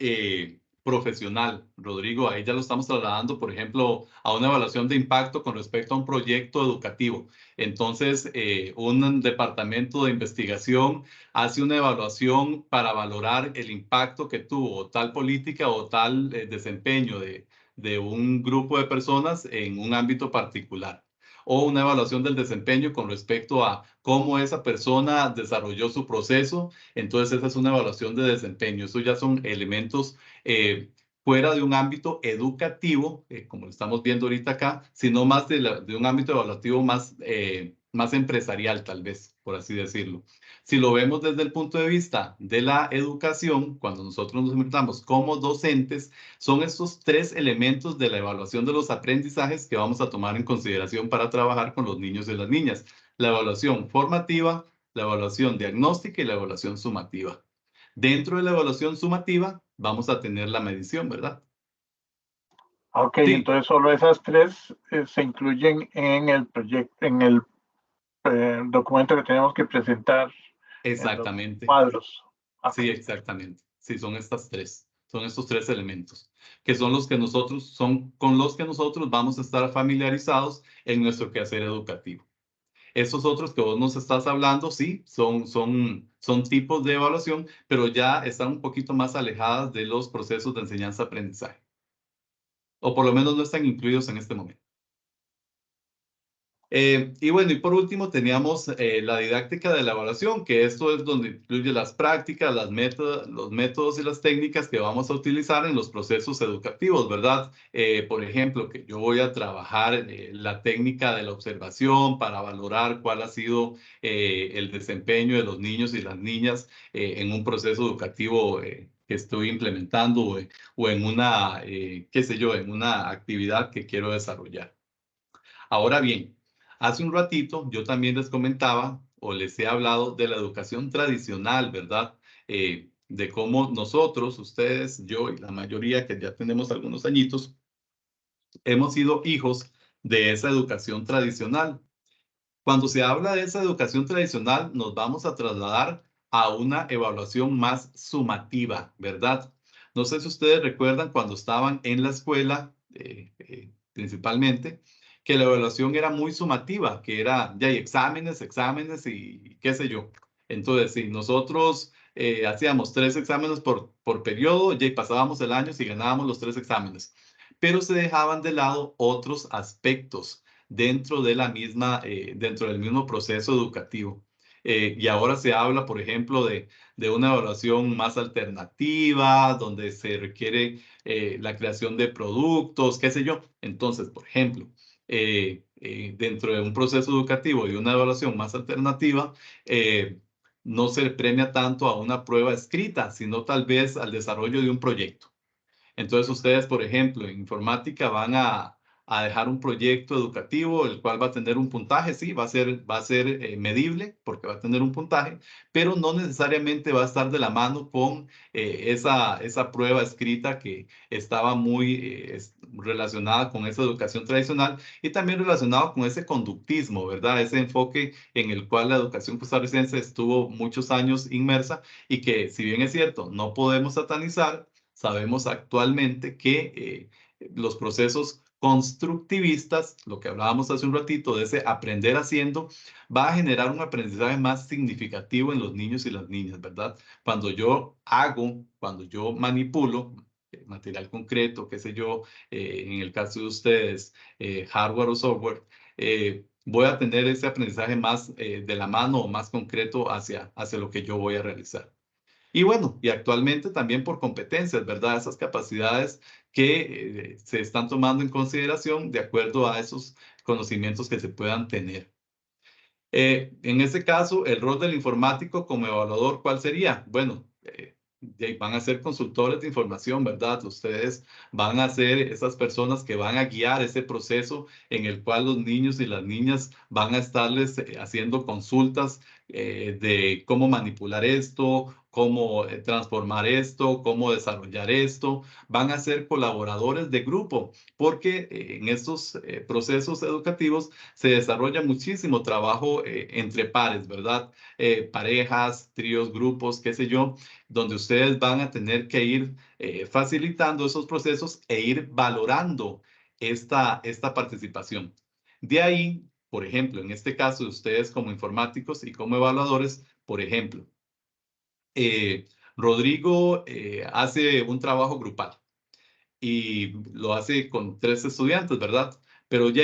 profesional, Rodrigo. Ahí ya lo estamos trasladando, por ejemplo, a una evaluación de impacto con respecto a un proyecto educativo. Entonces, un departamento de investigación hace una evaluación para valorar el impacto que tuvo tal política o tal desempeño de un grupo de personas en un ámbito particular. O una evaluación del desempeño con respecto a cómo esa persona desarrolló su proceso. Entonces, esa es una evaluación de desempeño. Eso ya son elementos fuera de un ámbito educativo, como lo estamos viendo ahorita acá, sino más de un ámbito evaluativo más empresarial, tal vez, por así decirlo. Si lo vemos desde el punto de vista de la educación, cuando nosotros nos enfrentamos como docentes, son estos 3 elementos de la evaluación de los aprendizajes que vamos a tomar en consideración para trabajar con los niños y las niñas. La evaluación formativa, la evaluación diagnóstica y la evaluación sumativa. Dentro de la evaluación sumativa vamos a tener la medición, ¿verdad? Ok, sí. Entonces solo esas 3 se incluyen en el proyecto, en el documento que tenemos que presentar. Exactamente. En los cuadros. Okay. Sí, exactamente. Sí, son estas 3. Son estos 3 elementos, que son los que con los que nosotros vamos a estar familiarizados en nuestro quehacer educativo. Esos otros que vos nos estás hablando, sí, son tipos de evaluación, pero ya están un poquito más alejadas de los procesos de enseñanza-aprendizaje. O por lo menos no están incluidos en este momento. Y bueno, y por último teníamos la didáctica de la evaluación, que esto es donde incluye las prácticas, los métodos y las técnicas que vamos a utilizar en los procesos educativos, ¿verdad? Por ejemplo, que yo voy a trabajar la técnica de la observación para valorar cuál ha sido el desempeño de los niños y las niñas en un proceso educativo que estoy implementando o en una, qué sé yo, en una actividad que quiero desarrollar. Ahora bien, hace un ratito yo también les comentaba o les he hablado de la educación tradicional, ¿verdad? De cómo nosotros, ustedes, yo y la mayoría que ya tenemos algunos añitos, hemos sido hijos de esa educación tradicional. Cuando se habla de esa educación tradicional, nos vamos a trasladar a una evaluación más sumativa, ¿verdad? No sé si ustedes recuerdan cuando estaban en la escuela, principalmente, que la evaluación era muy sumativa, que era ya hay exámenes, exámenes y qué sé yo. Entonces, si nosotros hacíamos 3 exámenes por periodo, ya pasábamos el año si ganábamos los 3 exámenes. Pero se dejaban de lado otros aspectos dentro de la misma, dentro del mismo proceso educativo. Y ahora se habla, por ejemplo, de una evaluación más alternativa, donde se requiere la creación de productos, qué sé yo. Entonces, por ejemplo, dentro de un proceso educativo y una evaluación más alternativa, no se premia tanto a una prueba escrita, sino tal vez al desarrollo de un proyecto. Entonces ustedes, por ejemplo, en informática van a dejar un proyecto educativo, el cual va a tener un puntaje, sí, va a ser medible porque va a tener un puntaje, pero no necesariamente va a estar de la mano con esa prueba escrita que estaba muy relacionada con esa educación tradicional y también relacionado con ese conductismo, ¿verdad? Ese enfoque en el cual la educación costarricense estuvo muchos años inmersa y que, si bien es cierto, no podemos satanizar, sabemos actualmente que los procesos constructivistas, lo que hablábamos hace un ratito de ese aprender haciendo, va a generar un aprendizaje más significativo en los niños y las niñas, ¿verdad? Cuando yo hago, cuando yo manipulo material concreto, qué sé yo, en el caso de ustedes, hardware o software, voy a tener ese aprendizaje más de la mano o más concreto hacia lo que yo voy a realizar. Y bueno, y actualmente también por competencias, ¿verdad? Esas capacidades que se están tomando en consideración de acuerdo a esos conocimientos que se puedan tener. En este caso, el rol del informático como evaluador, ¿cuál sería? Bueno, van a ser consultores de información, ¿verdad? Ustedes van a ser esas personas que van a guiar ese proceso en el cual los niños y las niñas van a estarles haciendo consultas de cómo manipular esto, cómo transformar esto, cómo desarrollar esto. Van a ser colaboradores de grupo, porque en estos procesos educativos se desarrolla muchísimo trabajo entre pares, ¿verdad? Parejas, tríos, grupos, qué sé yo, donde ustedes van a tener que ir facilitando esos procesos e ir valorando esta participación. De ahí, por ejemplo, en este caso de ustedes como informáticos y como evaluadores, por ejemplo, Rodrigo hace un trabajo grupal y lo hace con 3 estudiantes, ¿verdad? Pero ya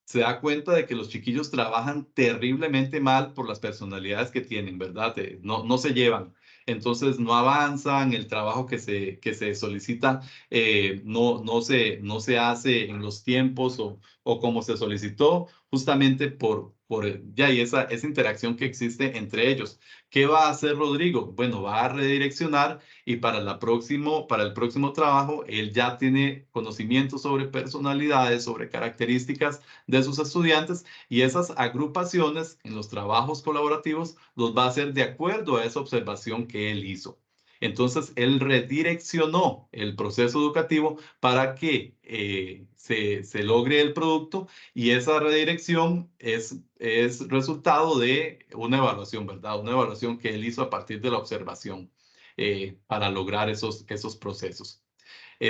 se da cuenta de que los chiquillos trabajan terriblemente mal por las personalidades que tienen, ¿verdad? No se llevan. Entonces no avanzan, el trabajo que se solicita no se hace en los tiempos o como se solicitó, justamente por ya y esa interacción que existe entre ellos. ¿Qué va a hacer Rodrigo? Bueno, va a redireccionar y para el próximo trabajo, él ya tiene conocimientos sobre personalidades, sobre características de sus estudiantes y esas agrupaciones en los trabajos colaborativos los va a hacer de acuerdo a esa observación que él hizo. Entonces, él redireccionó el proceso educativo para que se logre el producto y esa redirección es resultado de una evaluación, ¿verdad? Una evaluación que él hizo a partir de la observación para lograr esos procesos.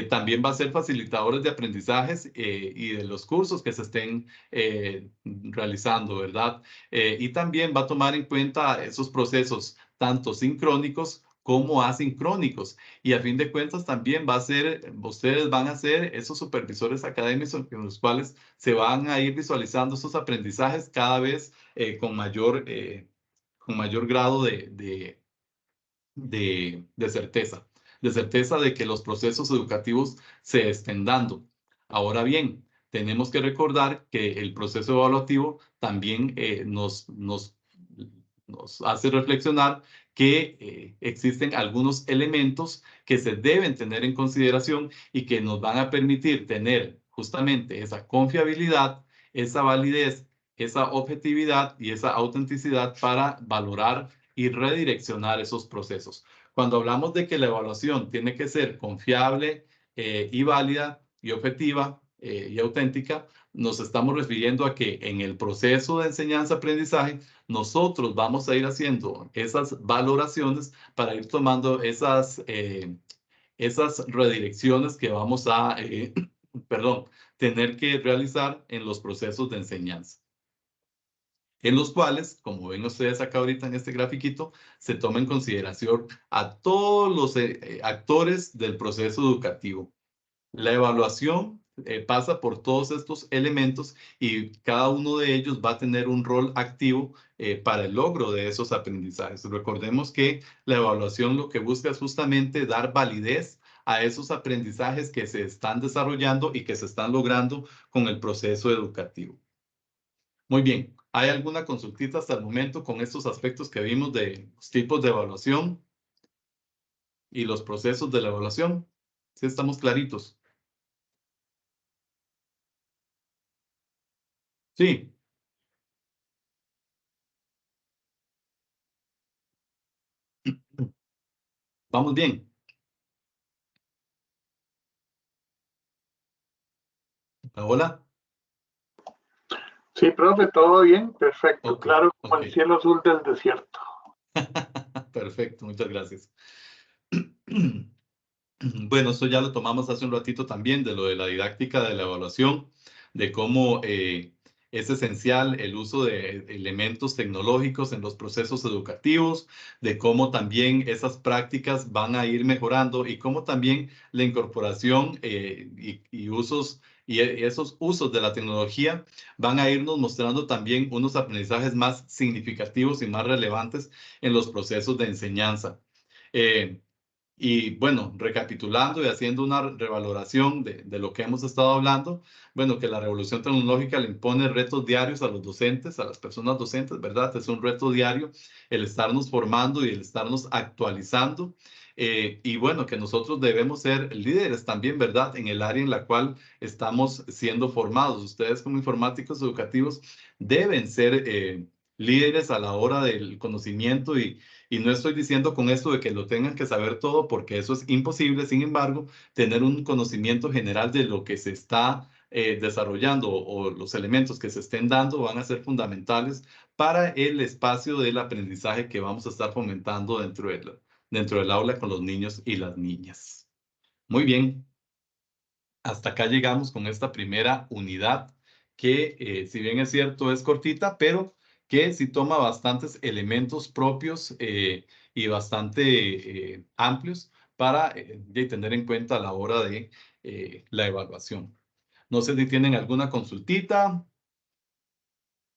También va a ser facilitadores de aprendizajes y de los cursos que se estén realizando, ¿verdad? Y también va a tomar en cuenta esos procesos tanto sincrónicos como asincrónicos. Y a fin de cuentas también va a ser, ustedes van a ser esos supervisores académicos en los cuales se van a ir visualizando esos aprendizajes cada vez con mayor grado de certeza de que los procesos educativos se estén dando. Ahora bien, tenemos que recordar que el proceso evaluativo también nos hace reflexionar que existen algunos elementos que se deben tener en consideración y que nos van a permitir tener justamente esa confiabilidad, esa validez, esa objetividad y esa autenticidad para valorar y redireccionar esos procesos. Cuando hablamos de que la evaluación tiene que ser confiable y válida y objetiva y auténtica, nos estamos refiriendo a que en el proceso de enseñanza-aprendizaje nosotros vamos a ir haciendo esas valoraciones para ir tomando esas redirecciones que vamos a tener que realizar en los procesos de enseñanza, en los cuales, como ven ustedes acá ahorita en este grafiquito, se toma en consideración a todos los actores del proceso educativo. La evaluación pasa por todos estos elementos y cada uno de ellos va a tener un rol activo para el logro de esos aprendizajes. Recordemos que la evaluación lo que busca es justamente dar validez a esos aprendizajes que se están desarrollando y que se están logrando con el proceso educativo. Muy bien, ¿hay alguna consultita hasta el momento con estos aspectos que vimos de los tipos de evaluación y los procesos de la evaluación? ¿Sí estamos claritos? Sí. Vamos bien. Hola. Sí, profe, todo bien, perfecto, Okay, claro, como el cielo azul del desierto. Perfecto, muchas gracias. Bueno, esto ya lo tomamos hace un ratito también, de lo de la didáctica de la evaluación, de cómo es esencial el uso de elementos tecnológicos en los procesos educativos, de cómo también esas prácticas van a ir mejorando y cómo también la incorporación y usos y esos usos de la tecnología van a irnos mostrando también unos aprendizajes más significativos y más relevantes en los procesos de enseñanza. Y bueno, recapitulando y haciendo una revaloración de lo que hemos estado hablando, bueno, que la revolución tecnológica le impone retos diarios a los docentes, a las personas docentes, ¿verdad? Es un reto diario el estarnos formando y el estarnos actualizando. Y bueno, que nosotros debemos ser líderes también, ¿verdad? En el área en la cual estamos siendo formados. Ustedes como informáticos educativos deben ser líderes a la hora del conocimiento y no estoy diciendo con esto de que lo tengan que saber todo, porque eso es imposible. Sin embargo, tener un conocimiento general de lo que se está desarrollando o los elementos que se estén dando van a ser fundamentales para el espacio del aprendizaje que vamos a estar fomentando dentro del aula con los niños y las niñas. Muy bien. Hasta acá llegamos con esta primera unidad que, si bien es cierto, es cortita, pero que sí toma bastantes elementos propios y bastante amplios para tener en cuenta a la hora de la evaluación. No sé si tienen alguna consultita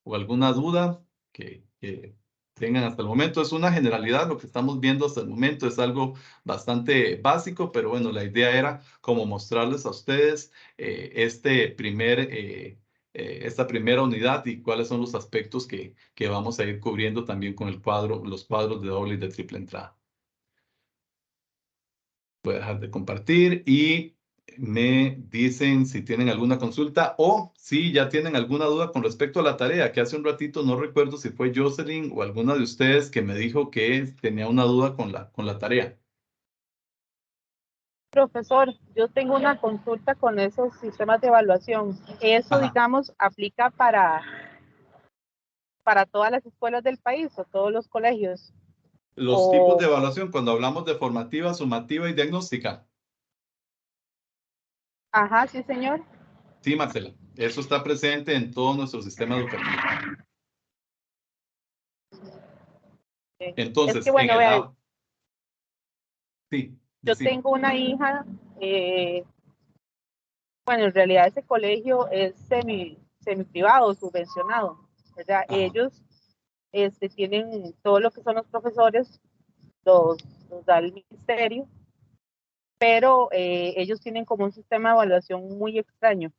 o alguna duda que tengan hasta el momento. Es una generalidad, lo que estamos viendo hasta el momento es algo bastante básico, pero bueno, la idea era como mostrarles a ustedes esta primera unidad y cuáles son los aspectos que vamos a ir cubriendo también con los cuadros de doble y de triple entrada. Voy a dejar de compartir y me dicen si tienen alguna consulta o si ya tienen alguna duda con respecto a la tarea, que hace un ratito no recuerdo si fue Jocelyn o alguna de ustedes que me dijo que tenía una duda con la tarea. Profesor, yo tengo una consulta con esos sistemas de evaluación. ¿Eso, Ajá. digamos, aplica para todas las escuelas del país o todos los colegios? Los tipos de evaluación, cuando hablamos de formativa, sumativa y diagnóstica. Ajá, sí, señor. Sí, Marcela, eso está presente en todo nuestro sistema educativo. Entonces, es que, bueno, Sí. Yo tengo una hija, bueno, en realidad ese colegio es semi privado, subvencionado, ¿verdad? Ajá. Ellos tienen todo lo que son los profesores, los da el ministerio, pero ellos tienen como un sistema de evaluación muy extraño.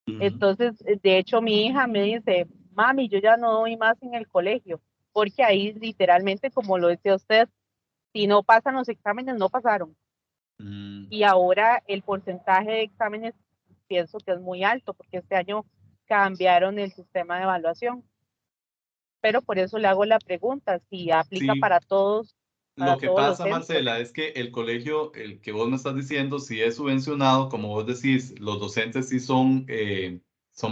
Entonces, de hecho, mi hija me dice, mami, yo ya no doy más en el colegio, porque ahí literalmente, como lo decía usted, si no pasan los exámenes, no pasaron. Y ahora el porcentaje de exámenes pienso que es muy alto, porque este año cambiaron el sistema de evaluación. Pero por eso le hago la pregunta, si aplica para todos. Lo que pasa, Marcela, es que el colegio, el que vos me estás diciendo, si es subvencionado, como vos decís, los docentes sí son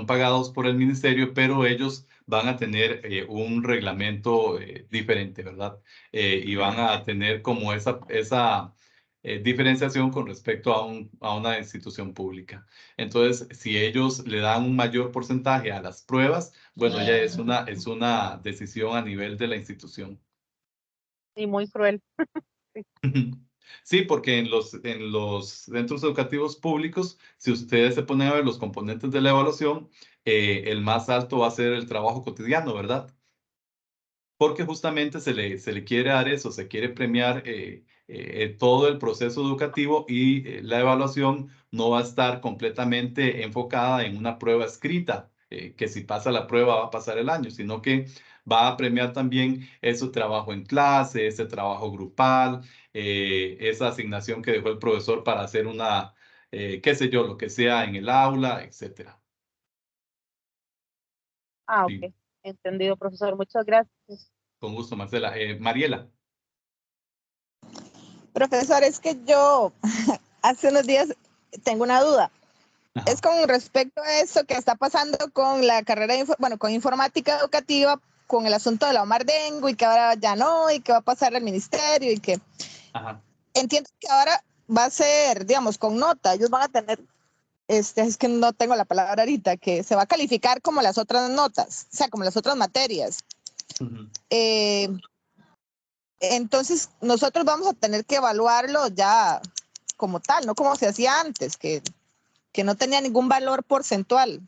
pagados por el ministerio, pero ellos van a tener un reglamento diferente, ¿verdad? Y van a tener como esa diferenciación con respecto a una institución pública. Entonces, si ellos le dan un mayor porcentaje a las pruebas, bueno, ya es una decisión a nivel de la institución. Y muy cruel. Sí, porque en los centros educativos públicos, si ustedes se ponen a ver los componentes de la evaluación, el más alto va a ser el trabajo cotidiano, ¿verdad? Porque justamente se le quiere dar eso, se quiere premiar todo el proceso educativo y la evaluación no va a estar completamente enfocada en una prueba escrita, que si pasa la prueba va a pasar el año, sino que va a premiar también ese trabajo en clase, ese trabajo grupal, esa asignación que dejó el profesor para hacer una, qué sé yo, lo que sea en el aula, etcétera. Ah, ok. Sí. Entendido, profesor. Muchas gracias. Con gusto, Marcela. Mariela. Profesor, es que yo hace unos días tengo una duda. Ajá. Es con respecto a eso que está pasando con la carrera, con informática educativa, con el asunto de la Omar Dengo y que ahora ya no, y que va a pasar al ministerio y que... Ajá. Entiendo que ahora va a ser, digamos, con nota. Ellos van a tener, es que no tengo la palabra ahorita, que se va a calificar como las otras notas, o sea, como las otras materias. Uh-huh. Entonces, nosotros vamos a tener que evaluarlo ya como tal, no como se hacía antes, que no tenía ningún valor porcentual.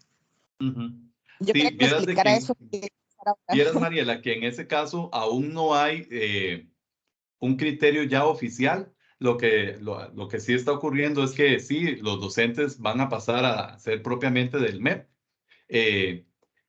Uh-huh. Yo quería que me explicara eso. Vieras, Mariela, que en ese caso aún no hay un criterio ya oficial. Lo que sí está ocurriendo es que sí, los docentes van a pasar a ser propiamente del MEP.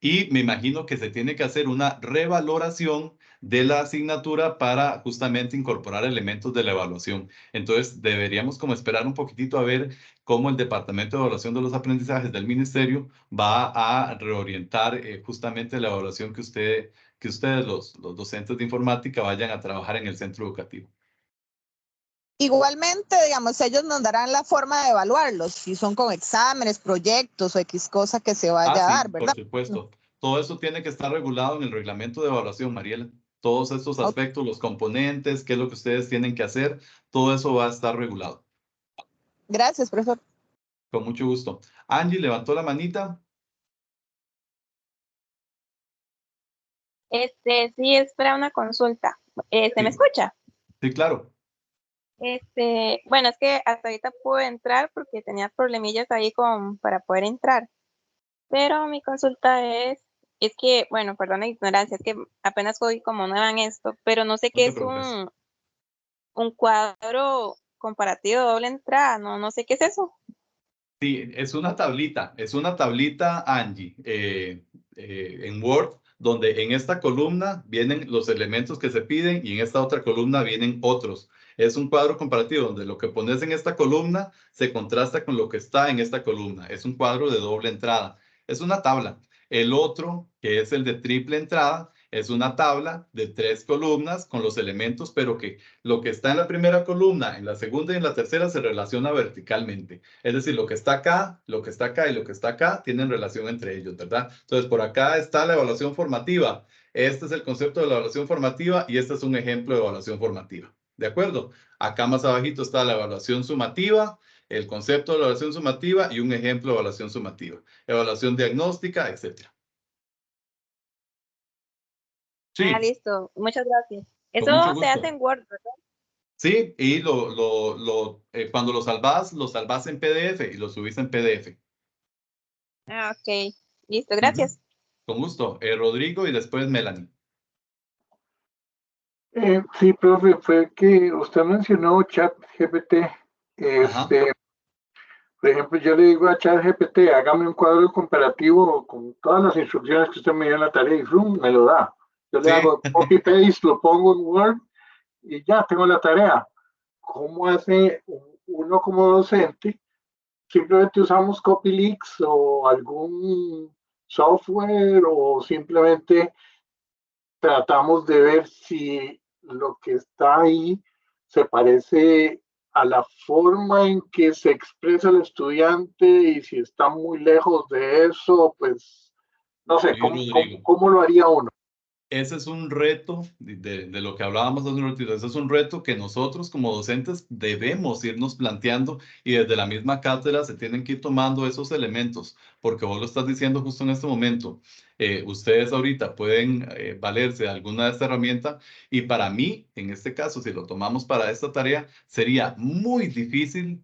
Y me imagino que se tiene que hacer una revaloración de la asignatura para justamente incorporar elementos de la evaluación. Entonces, deberíamos como esperar un poquitito a ver cómo el Departamento de Evaluación de los Aprendizajes del Ministerio va a reorientar justamente la evaluación que ustedes, los docentes de informática, vayan a trabajar en el centro educativo. Igualmente, digamos, ellos nos darán la forma de evaluarlos, si son con exámenes, proyectos o X cosa que se vaya a dar, ¿verdad? Por supuesto. Todo eso tiene que estar regulado en el reglamento de evaluación, Mariela. Todos estos aspectos, los componentes, qué es lo que ustedes tienen que hacer, todo eso va a estar regulado. Gracias, profesor. Con mucho gusto. Angie levantó la manita. Sí, es para una consulta. ¿Se me escucha? Sí, claro. Bueno, es que hasta ahorita pude entrar porque tenía problemillas ahí para poder entrar. Pero mi consulta es que, bueno, perdón la ignorancia, es que apenas soy como nueva en esto, pero no sé qué es un cuadro comparativo de doble entrada, no sé qué es eso. Sí, es una tablita, Angie, en Word, donde en esta columna vienen los elementos que se piden y en esta otra columna vienen otros. Es un cuadro comparativo donde lo que pones en esta columna se contrasta con lo que está en esta columna. Es un cuadro de doble entrada. Es una tabla. El otro, que es el de triple entrada, es una tabla de 3 columnas con los elementos, pero que lo que está en la primera columna, en la segunda y en la tercera se relaciona verticalmente. Es decir, lo que está acá, lo que está acá y lo que está acá tienen relación entre ellos, ¿verdad? Entonces, por acá está la evaluación formativa. Este es el concepto de la evaluación formativa y este es un ejemplo de evaluación formativa. ¿De acuerdo? Acá más abajito está la evaluación sumativa, el concepto de la evaluación sumativa y un ejemplo de evaluación sumativa. Evaluación diagnóstica, etc. Sí. Ah, listo. Muchas gracias. Eso se hace en Word, ¿verdad? Sí, y cuando lo salvas en PDF y lo subís en PDF. Ah, ok. Listo, gracias. Con gusto. Rodrigo y después Melanie. Sí, profe, fue que usted mencionó ChatGPT. Por ejemplo, yo le digo a ChatGPT, hágame un cuadro comparativo con todas las instrucciones que usted me dio en la tarea y ¡frum! Me lo da. Yo le hago copy-paste, lo pongo en Word y ya tengo la tarea. ¿Cómo hace uno como docente? Simplemente usamos CopyLeaks o algún software o simplemente tratamos de ver si lo que está ahí se parece a la forma en que se expresa el estudiante y si está muy lejos de eso, pues no sé, ¿cómo lo haría uno? Ese es un reto de lo que hablábamos hace un ratito. Ese es un reto que nosotros como docentes debemos irnos planteando y desde la misma cátedra se tienen que ir tomando esos elementos, porque vos lo estás diciendo justo en este momento. Ustedes ahorita pueden valerse de alguna de esta herramienta y para mí, en este caso, si lo tomamos para esta tarea, sería muy difícil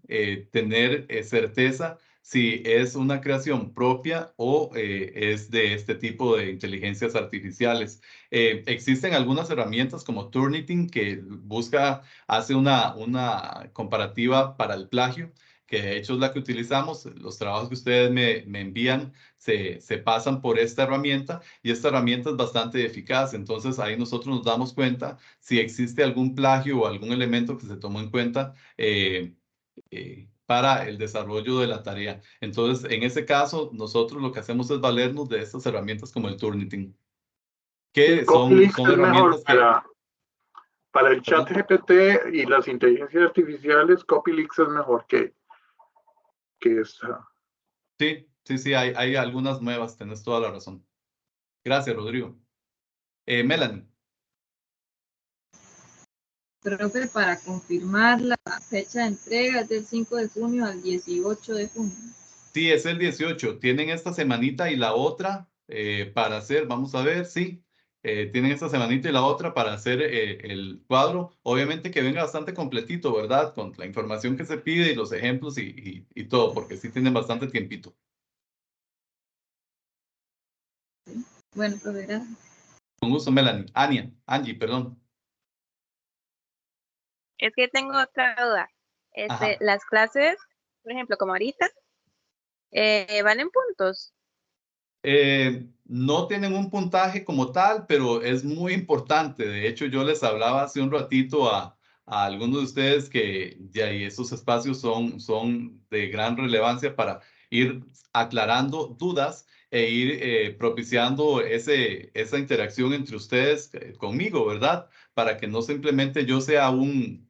tener certeza si es una creación propia o es de este tipo de inteligencias artificiales. Existen algunas herramientas como Turnitin que hace una comparativa para el plagio, que de hecho es la que utilizamos. Los trabajos que ustedes me envían se pasan por esta herramienta y esta herramienta es bastante eficaz. Entonces ahí nosotros nos damos cuenta si existe algún plagio o algún elemento que se tomó en cuenta para el desarrollo de la tarea. Entonces, en ese caso, nosotros lo que hacemos es valernos de estas herramientas como el Turnitin, que son herramientas que... Para el chat GPT y las inteligencias artificiales, CopyLeaks es mejor que esta. Sí, hay algunas nuevas, tenés toda la razón. Gracias, Rodrigo. Melanie. Profe, para confirmar la fecha de entrega es del 5 de junio al 18 de junio. Sí, es el 18. Tienen esta semanita y la otra para hacer, vamos a ver, sí. Tienen esta semanita y la otra para hacer el cuadro. Obviamente que venga bastante completito, ¿verdad? Con la información que se pide y los ejemplos y todo, porque sí tienen bastante tiempito. Bueno, profe, gracias. Con gusto, Melanie. Angie, perdón. Es que tengo otra duda. Las clases, por ejemplo, como ahorita, ¿valen puntos? No tienen un puntaje como tal, pero es muy importante. De hecho, yo les hablaba hace un ratito a algunos de ustedes que ya y esos espacios son de gran relevancia para ir aclarando dudas e ir propiciando esa interacción entre ustedes conmigo, ¿verdad? Para que no simplemente yo sea un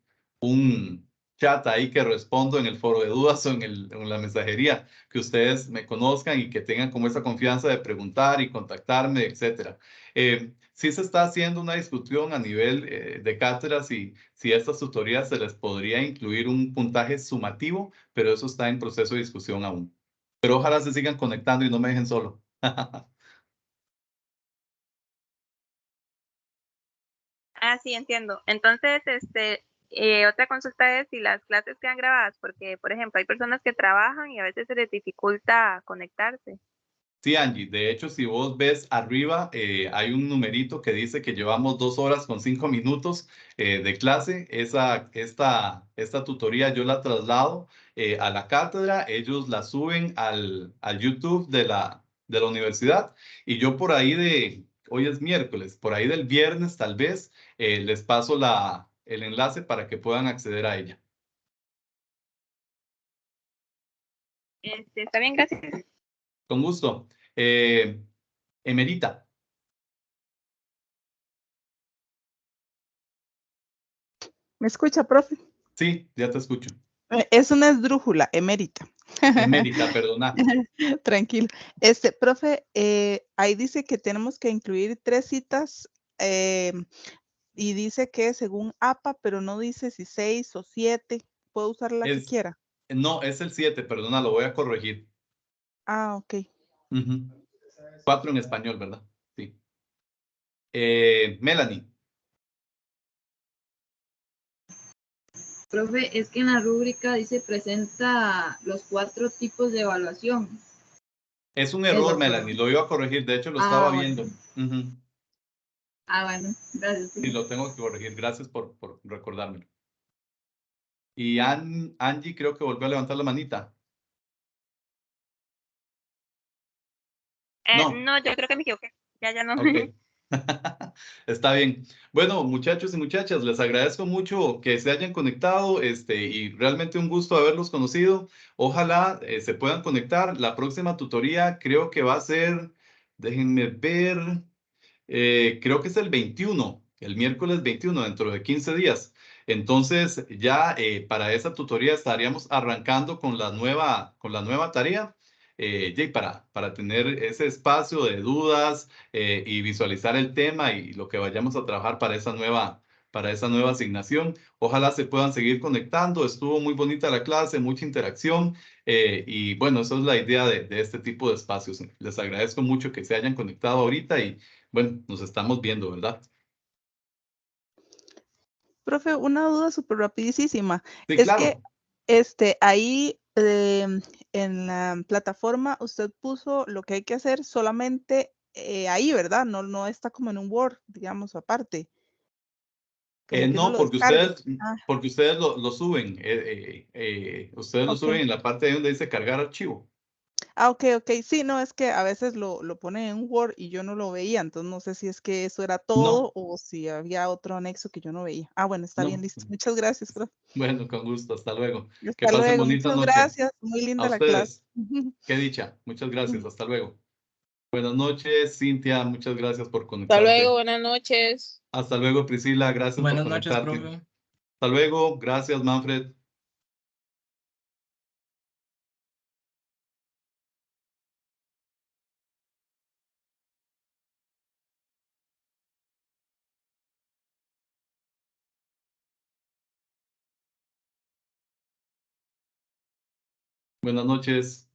chat ahí que respondo en el foro de dudas o en la mensajería, que ustedes me conozcan y que tengan como esa confianza de preguntar y contactarme, etcétera. Sí se está haciendo una discusión a nivel de cátedras y si a estas tutorías se les podría incluir un puntaje sumativo, pero eso está en proceso de discusión aún. Pero ojalá se sigan conectando y no me dejen solo. Sí, entiendo. Entonces, otra consulta es si las clases quedan grabadas, porque, por ejemplo, hay personas que trabajan y a veces se les dificulta conectarse. Sí, Angie, de hecho, si vos ves arriba, hay un numerito que dice que llevamos 2 horas con 5 minutos de clase. Esta tutoría yo la traslado a la cátedra, ellos la suben al YouTube de la universidad y yo por ahí hoy es miércoles, por ahí del viernes tal vez, les paso el enlace para que puedan acceder a ella. Está bien, gracias. Con gusto. Emerita. ¿Me escucha, profe? Sí, ya te escucho. Es una esdrújula, emérita. Emérita, perdona. Tranquilo. Profe, ahí dice que tenemos que incluir 3 citas y dice que según APA, pero no dice si 6 o 7. ¿Puedo usar la que quiera? No, es el 7, perdona, lo voy a corregir. Ok. 4 en español, ¿verdad? Sí. Melanie. Profe, es que en la rúbrica dice presenta los 4 tipos de evaluación. Es un Es error, lo Melanie, lo iba a corregir, de hecho lo estaba viendo. Ujú. Bueno, gracias. Y lo tengo que corregir, gracias por recordármelo. Y Angie creo que volvió a levantar la manita. No, yo creo que me equivoqué. Ya no. Ok. Está bien. Bueno, muchachos y muchachas, les agradezco mucho que se hayan conectado, y realmente un gusto haberlos conocido. Ojalá se puedan conectar. La próxima tutoría creo que va a ser, déjenme ver, creo que es el 21, el miércoles 21, dentro de 15 días. Entonces, ya para esa tutoría estaríamos arrancando con la nueva tarea. Y para tener ese espacio de dudas y visualizar el tema y lo que vayamos a trabajar para esa nueva asignación. Ojalá se puedan seguir conectando. Estuvo muy bonita la clase, mucha interacción. Y bueno, eso es la idea de este tipo de espacios. Les agradezco mucho que se hayan conectado ahorita y bueno, nos estamos viendo, ¿verdad? Profe, una duda súper rapidísima. Sí, Es claro. que ahí en la plataforma usted puso lo que hay que hacer solamente ahí, ¿verdad? No está como en un Word, digamos, aparte. Como que uno No, lo porque descargue. ustedes lo suben. Ustedes lo suben Ok. en la parte ahí donde dice cargar archivo. Ok. Sí, no, es que a veces lo pone en Word y yo no lo veía, entonces no sé si es que eso era No, todo o si había otro anexo que yo no veía. Bueno, está bien, no. listo. Muchas gracias, profe. Bueno, con gusto. Hasta luego. Que Hasta pasen luego, bonita muchas noche. gracias. Muy A linda la clase. ustedes. Qué dicha. Muchas gracias. Hasta luego. Buenas noches, Cintia. Muchas gracias por Hasta luego, conectarte. buenas noches. Hasta luego, Priscila. Gracias por Buenas noches, conectarte. profe. Hasta luego. Gracias, Manfred. Buenas noches.